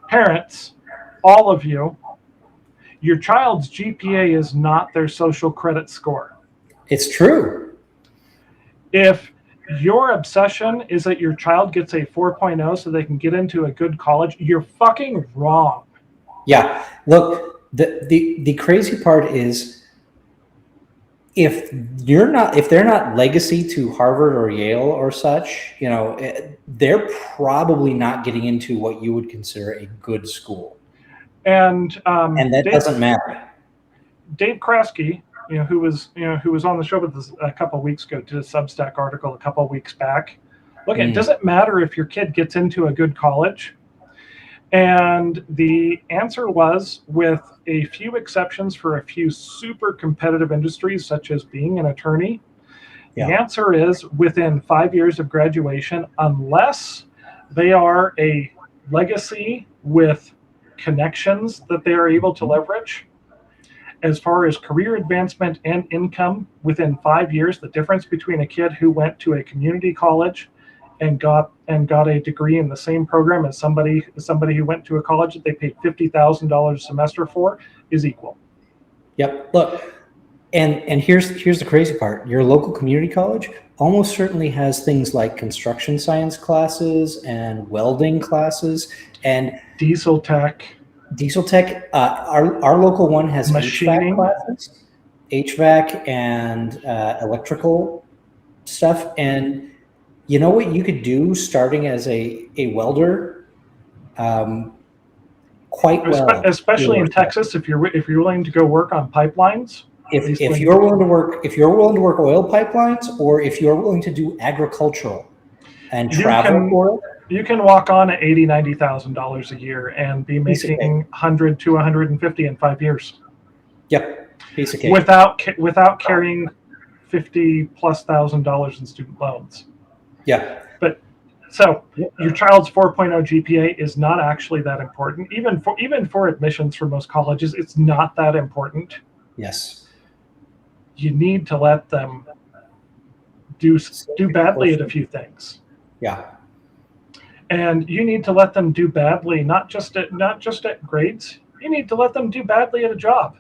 Parents, all of you, your child's GPA is not their social credit score. It's true. If your obsession is that your child gets a 4.0 so they can get into a good college, you're fucking wrong. Yeah. Look, the crazy part is if they're not legacy to Harvard or Yale or such, they're probably not getting into what you would consider a good school. And that doesn't matter. Dave Kraske, who was on the show with us a couple of weeks ago, did a Substack article a couple of weeks back. Look, it doesn't matter if your kid gets into a good college. And the answer was, with a few exceptions for a few super competitive industries, such as being an attorney, the answer is within 5 years of graduation, unless they are a legacy with connections that they are able to leverage. As far as career advancement and income, within 5 years, the difference between a kid who went to a community college and got a degree in the same program as somebody who went to a college that they paid $50,000 a semester for is equal. Yep. Look, and here's the crazy part. Your local community college almost certainly has things like construction science classes and welding classes and diesel tech. Our local one has machining classes, HVAC and electrical stuff. And you know what you could do starting as a welder? Quite well, especially in Texas, if you're willing to go work on pipelines. If you're willing to work oil pipelines, or if you're willing to do agricultural and travel for it, you can walk on at $80,000-$90,000 a year and be making 100 to 150 in 5 years. Yep, piece of cake. Without carrying $50,000+ in student loans. Yeah. But so your child's 4.0 GPA is not actually that important. Even for admissions for most colleges, it's not that important. Yes. You need to let them do badly at a few things. Yeah. And you need to let them do badly, not just at grades. You need to let them do badly at a job.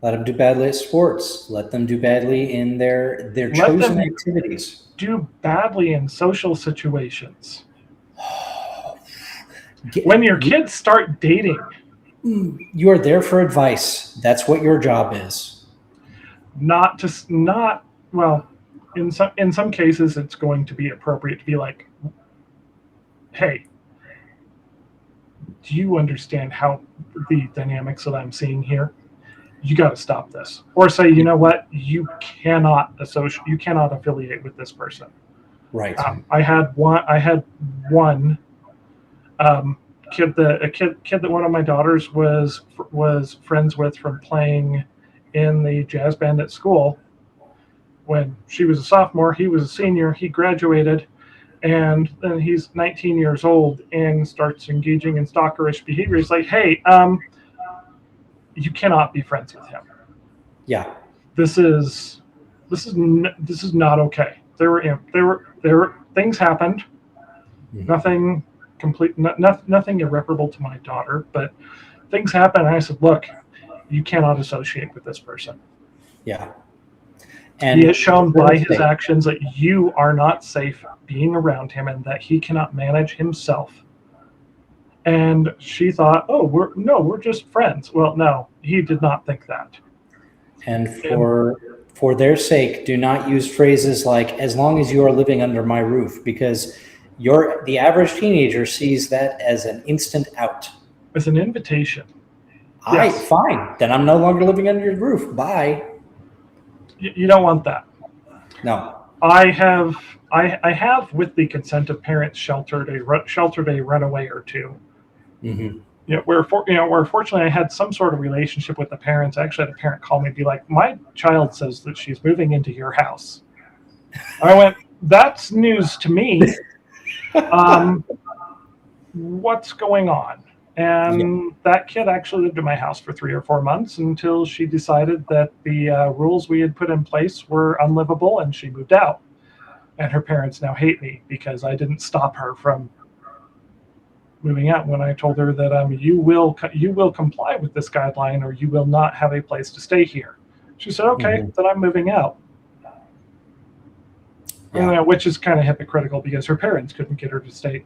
Let them do badly at sports. Let them do badly in their chosen activities. Do badly in social situations. When your kids start dating, you are there for advice. That's what your job is. In some cases, it's going to be appropriate to be like, hey, do you understand how the dynamics that I'm seeing here? You got to stop this. Or say, you know what? You cannot affiliate with this person. Right. I had one kid that one of my daughters was friends with from playing in the jazz band at school. When she was a sophomore, he was a senior. He graduated, and then he's 19 years old and starts engaging in stalkerish behavior. He's like, hey, you cannot be friends with him. Yeah. This is not okay. There were things happened. Nothing nothing irreparable to my daughter, but things happened, and I said, look, you cannot associate with this person. Yeah. And he has shown by his actions that you are not safe being around him and that he cannot manage himself. And she thought, oh, we're just friends. Well, no, he did not think that. And for their sake, do not use phrases like, as long as you are living under my roof, because the average teenager sees that as an instant out. As an invitation. Yes. Fine. Then I'm no longer living under your roof. Bye. You don't want that. No. I have I have, with the consent of parents, sheltered a runaway or two. Mm-hmm. Where fortunately I had some sort of relationship with the parents. I actually had a parent call me and be like, "My child says that she's moving into your house." I went, "That's news to me. Um, what's going on?" Yeah. And that kid actually lived in my house for 3 or 4 months until she decided that the rules we had put in place were unlivable, and she moved out. And her parents now hate me because I didn't stop her from moving out when I told her that you will comply with this guideline or you will not have a place to stay here. She said, "Okay, Mm-hmm. then I'm moving out." Yeah. Which is kind of hypocritical because her parents couldn't get her to stay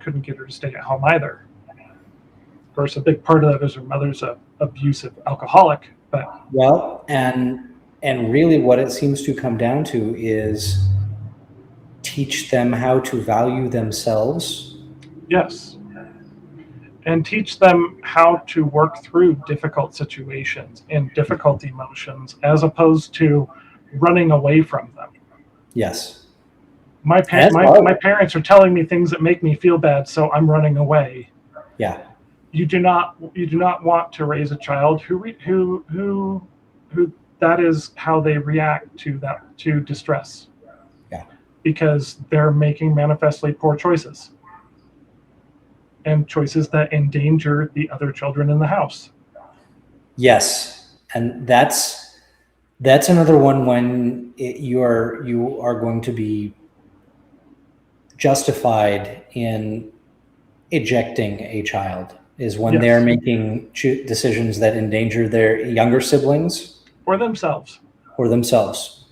at home either. Of course, a big part of that is her mother's a abusive alcoholic. But Well, and really what it seems to come down to is teach them how to value themselves. yes, and teach them how to work through difficult situations and difficult emotions as opposed to running away from them. Yes. My And that's my hard. parents are telling me things that make me feel bad, so I'm running away. Yeah. You do not want to raise a child who that is how they react to distress, Yeah. because they're making manifestly poor choices and choices that endanger the other children in the house. Yes. And that's another one when you are going to be justified in ejecting a child is when they're Yes, making decisions that endanger their younger siblings or themselves. or themselves.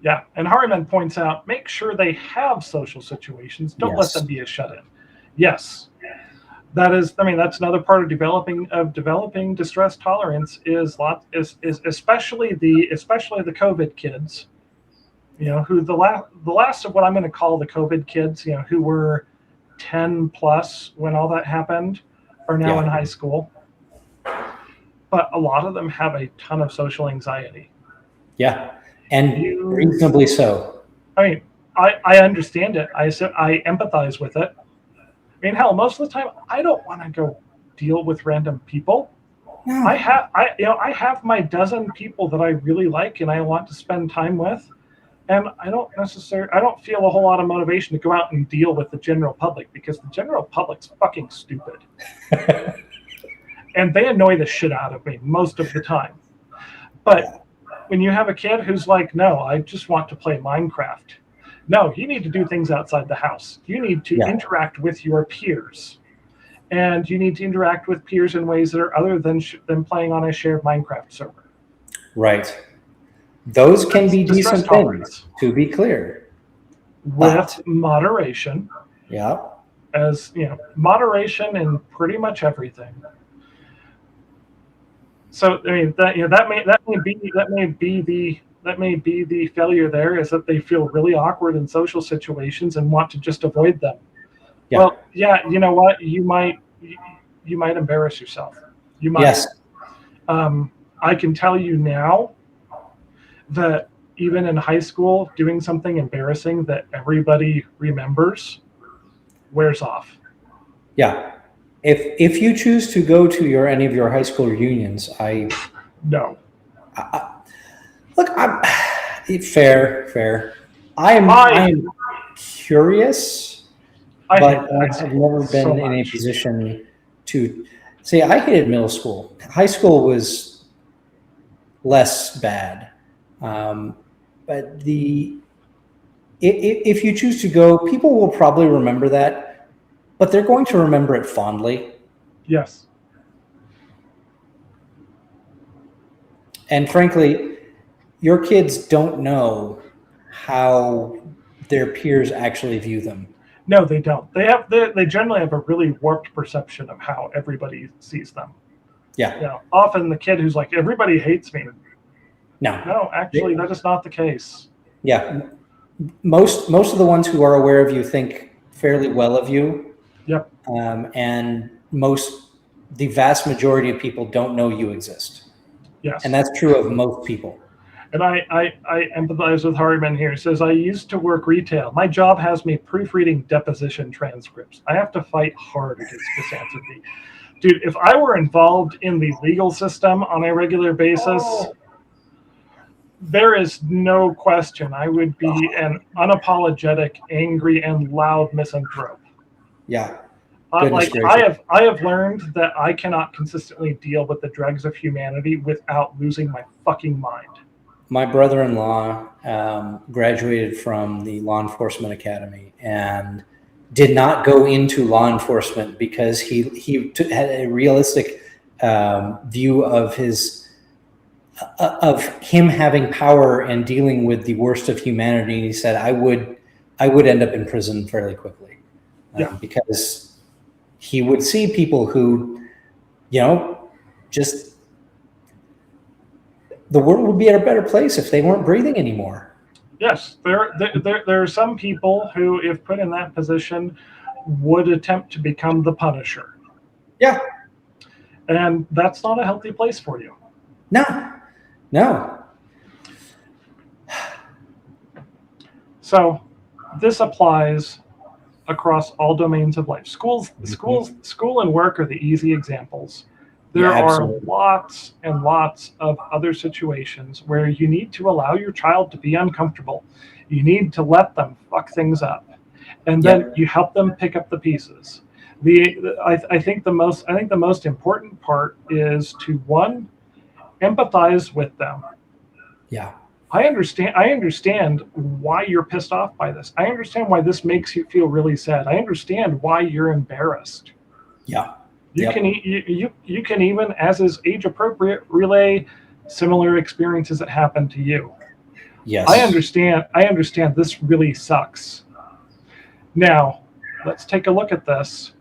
Yeah, and Harriman points out, make sure they have social situations. Don't let them Yes. be a shut-in. Yes, that is. I mean, that's another part of developing distress tolerance is especially the COVID kids. Who the last of what I'm going to call the COVID kids. Who were 10 plus when all that happened, are now in Yeah. high school. But a lot of them have a ton of social anxiety. Yeah. And You reasonably so. I mean, I understand it. I empathize with it. I mean, hell, most of the time, I don't want to go deal with random people. No. I have my dozen people that I really like and I want to spend time with, and I don't feel a whole lot of motivation to go out and deal with the general public because the general public's fucking stupid, and they annoy the shit out of me most of the time. But Yeah. when you have a kid who's like, "No, I just want to play Minecraft." No, you need to do things outside the house. You need to Yeah. interact with your peers. And you need to interact with peers in ways that are other than playing on a shared Minecraft server. Right. Those can That's be distress decent things, tolerance to be clear. with But moderation, yeah. as moderation in pretty much everything. So I mean that may be the failure there, is that they feel really awkward in social situations and want to just avoid them. Yeah. Well, yeah, you know what? You might embarrass yourself. You might. Yes. I can tell you now that even in high school, doing something embarrassing that everybody remembers wears off. Yeah. If you choose to go to any of your high school reunions, No, look. I'm fair. I I am curious, I but hate that I've never so been in a much. position to say I hated middle school. High school was less bad, but if you choose to go, people will probably remember that, but they're going to remember it fondly. Yes, And frankly, your kids don't know how their peers actually view them. no, they don't. They generally have a really warped perception of how everybody sees them. Yeah. Often the kid who's like, everybody hates me. No. No, actually, that is not the case. Yeah. Most of the ones who are aware of you think fairly well of you. Yep. And the vast majority of people don't know you exist. Yes. And that's true of most people. And I empathize with Hardiman here. He says, I used to work retail. My job has me proofreading deposition transcripts. I have to fight hard against misanthropy. Dude, if I were involved in the legal system on a regular basis, there is no question I would be an unapologetic, angry, and loud misanthrope. Yeah. Like I have learned that I cannot consistently deal with the dregs of humanity without losing my fucking mind. My brother-in-law graduated from the law enforcement academy and did not go into law enforcement because he had a realistic view of him having power and dealing with the worst of humanity. And he said, I would end up in prison fairly quickly because he would see people who, just the world would be a better place if they weren't breathing anymore. Yes, there are some people who, if put in that position, would attempt to become the Punisher. Yeah. And that's not a healthy place for you. No. So this applies across all domains of life. School and work are the easy examples. There are lots and lots of other situations where you need to allow your child to be uncomfortable. You need to let them fuck things up, and then you help them pick up the pieces. I think the most important part is to, one, empathize with them. Yeah. I understand why you're pissed off by this. I understand why this makes you feel really sad. I understand why you're embarrassed. Yeah. You can even, as is age appropriate, relay similar experiences that happened to you. Yes. I understand this really sucks. Now, let's take a look at this.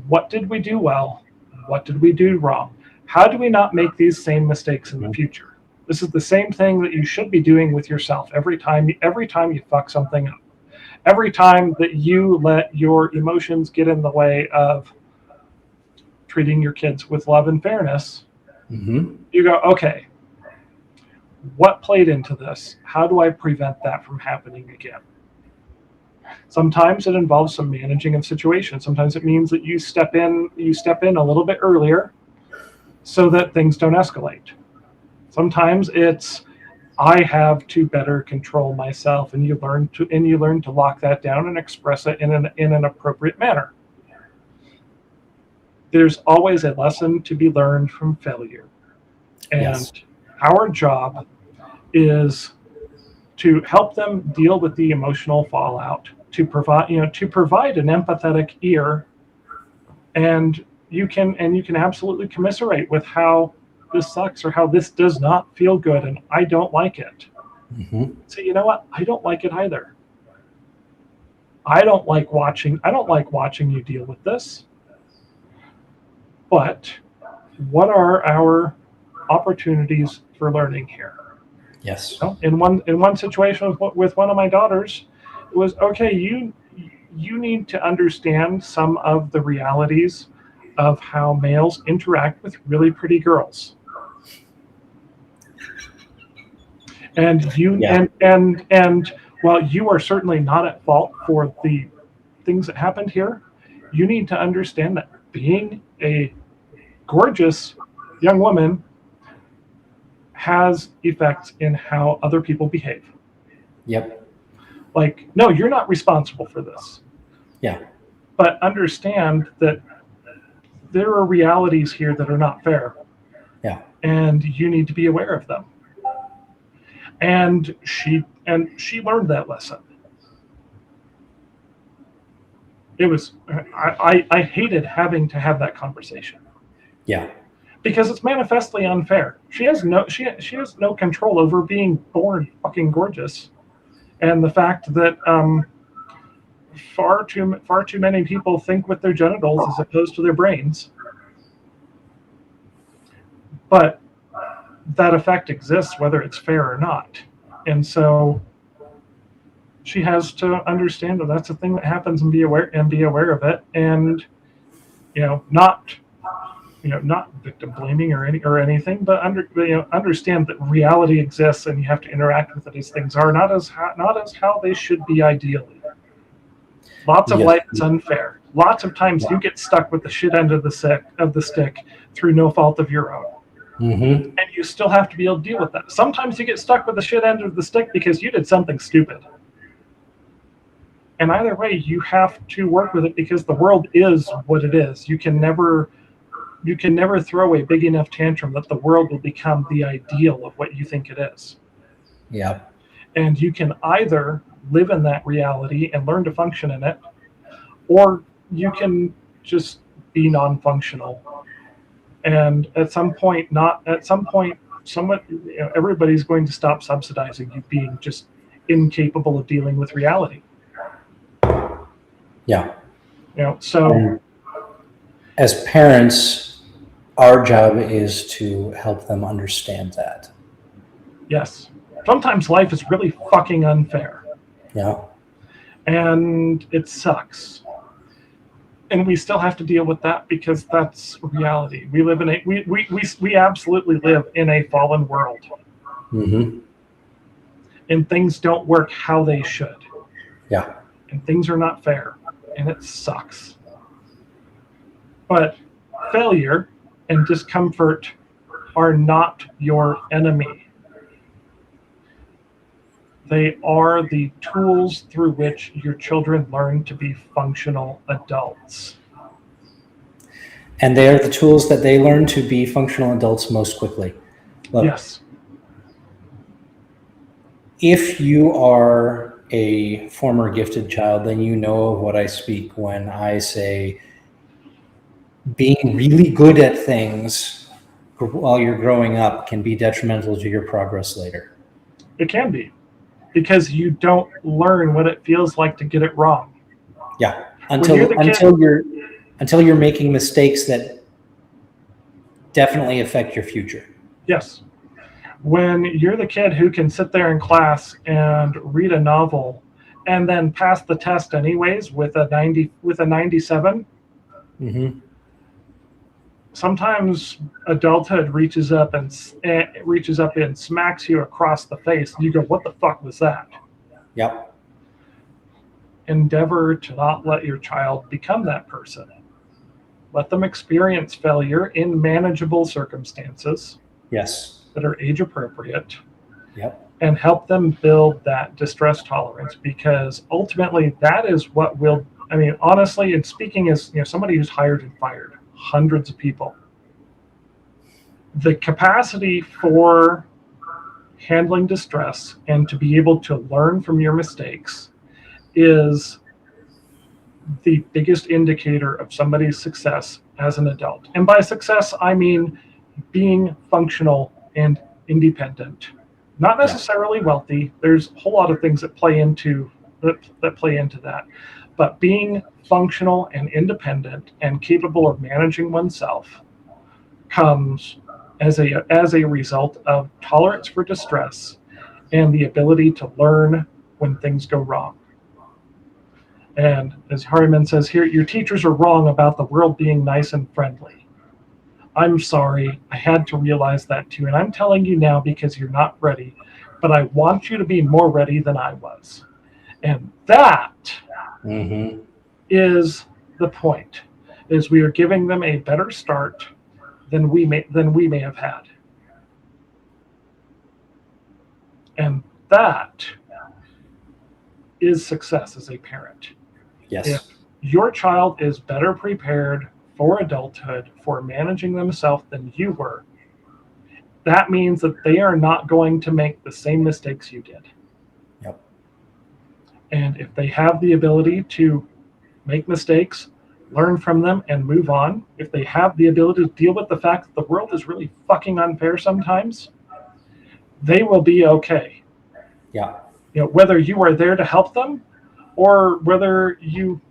What did we do well? What did we do wrong? How do we not make these same mistakes in the future? This is the same thing that you should be doing with yourself every time you fuck something up. Every time that you let your emotions get in the way of treating your kids with love and fairness, you go, okay, what played into this? How do I prevent that from happening again? Sometimes it involves some managing of situations. Sometimes it means that you step in a little bit earlier so that things don't escalate. Sometimes it's, I have to better control myself, and you learn to lock that down and express it in an appropriate manner. There's always a lesson to be learned from failure. And our job is to help them deal with the emotional fallout, to provide an empathetic ear, and you can absolutely commiserate with how this sucks or how this does not feel good and I don't like it. So you know what? I don't like it either. I don't like watching you deal with this. But what are our opportunities for learning here? Yes. In one situation with one of my daughters, it was, okay, you need to understand some of the realities of how males interact with really pretty girls. And and while you are certainly not at fault for the things that happened here, you need to understand that being a gorgeous young woman has effects in how other people behave. Yep. Like, no, you're not responsible for this. Yeah. But understand that there are realities here that are not fair. Yeah. And you need to be aware of them. And she learned that lesson. It was, I hated having to have that conversation. Yeah. Because it's manifestly unfair. She has no control over being born fucking gorgeous, and the fact that far too many people think with their genitals as opposed to their brains. But that effect exists whether it's fair or not, and so she has to understand that that's a thing that happens and be aware of it, and not not victim blaming or anything, but understand that reality exists and you have to interact with it as things are, not as how they should be ideally. Lots of Yes. life is unfair. Lots of times you get stuck with the shit end of the stick through no fault of your own. Mm-hmm. And you still have to be able to deal with that. Sometimes you get stuck with the shit end of the stick because you did something stupid. And either way, you have to work with it because the world is what it is. You can never throw a big enough tantrum that the world will become the ideal of what you think it is. Yeah. And you can either live in that reality and learn to function in it, or you can just be non-functional. And at some point, everybody's going to stop subsidizing you being just incapable of dealing with reality. Yeah. So as parents, our job is to help them understand that. Yes. Sometimes life is really fucking unfair. Yeah. And it sucks. And we still have to deal with that because that's reality. We live in we absolutely live in a fallen world. Mm-hmm. And things don't work how they should. Yeah. And things are not fair. And it sucks. But failure and discomfort are not your enemy. They are the tools through which your children learn to be functional adults. And they are the tools that they learn to be functional adults most quickly. Look, yes. If you are a former gifted child, then you know of what I speak when I say being really good at things while you're growing up can be detrimental to your progress later. It can be, because you don't learn what it feels like to get it wrong. Yeah, until you're making mistakes that definitely affect your future. Yes. When you're the kid who can sit there in class and read a novel and then pass the test anyways with a 97, mm-hmm. Sometimes adulthood reaches up and smacks you across the face, and you go, "What the fuck was that?" Yep. Endeavor to not let your child become that person. Let them experience failure in manageable circumstances. Yes. That are age appropriate. Yep. And help them build that distress tolerance, because ultimately that is what will, honestly, and speaking as somebody who's hired and fired hundreds of people, the capacity for handling distress and to be able to learn from your mistakes is the biggest indicator of somebody's success as an adult. And by success, I mean being functional and independent, not necessarily wealthy. There's a whole lot of things that play into that, but being functional and independent and capable of managing oneself comes as a result of tolerance for distress and the ability to learn when things go wrong. And as Harriman says here, your teachers are wrong about the world being nice and friendly. I'm sorry, I had to realize that too. And I'm telling you now because you're not ready, but I want you to be more ready than I was. And that is the point, is we are giving them a better start than we may have had. And that is success as a parent. Yes. If your child is better prepared for adulthood, for managing themselves than you were, that means that they are not going to make the same mistakes you did. Yep. And if they have the ability to make mistakes, learn from them, and move on, if they have the ability to deal with the fact that the world is really fucking unfair sometimes, they will be okay. Yeah. Whether you are there to help them or whether you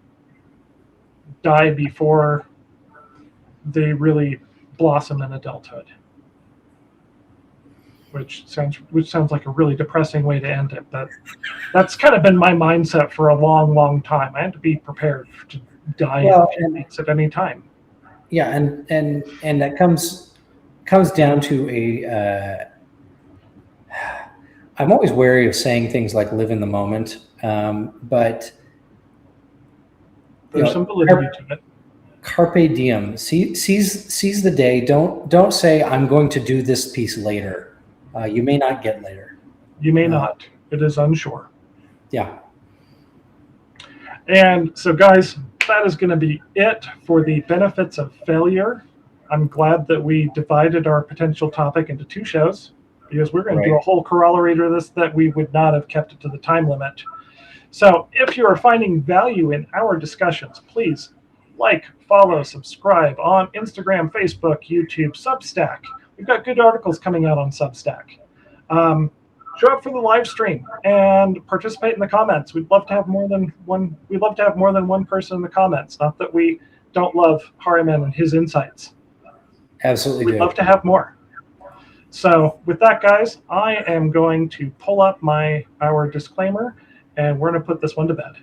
die before they really blossom in adulthood, which sounds like a really depressing way to end it, but that's kind of been my mindset for a long time. I had to be prepared to die in a few weeks at any time. Yeah, and that comes down to a. I'm always wary of saying things like "live in the moment," but There's some validity to it. Carpe diem. Seize the day. Don't say I'm going to do this piece later. You may not get later. You may not. It is unsure. Yeah. And so, guys, that is going to be it for the benefits of failure. I'm glad that we divided our potential topic into 2 shows, because we're going to do a whole corollary to this that we would not have kept it to the time limit. So if you are finding value in our discussions, please like, follow, subscribe on Instagram, Facebook, YouTube, Substack. We've got good articles coming out on Substack. Show up for the live stream and participate in the comments. We'd love to have more than one. We'd love to have more than one person in the comments. Not that we don't love Harriman and his insights. Absolutely. We'd love to have more. So with that, guys, I am going to pull up our disclaimer, and we're going to put this one to bed.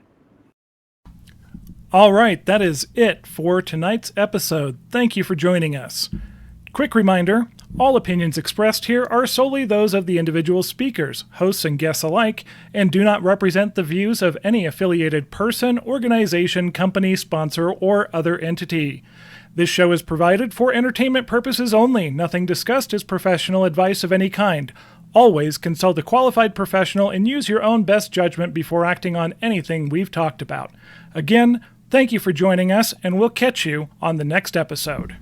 All right, that is it for tonight's episode. Thank you for joining us. Quick reminder, all opinions expressed here are solely those of the individual speakers, hosts, and guests alike, and do not represent the views of any affiliated person, organization, company, sponsor, or other entity. This show is provided for entertainment purposes only. Nothing discussed is professional advice of any kind. Always consult a qualified professional and use your own best judgment before acting on anything we've talked about. Again, thank you for joining us, and we'll catch you on the next episode.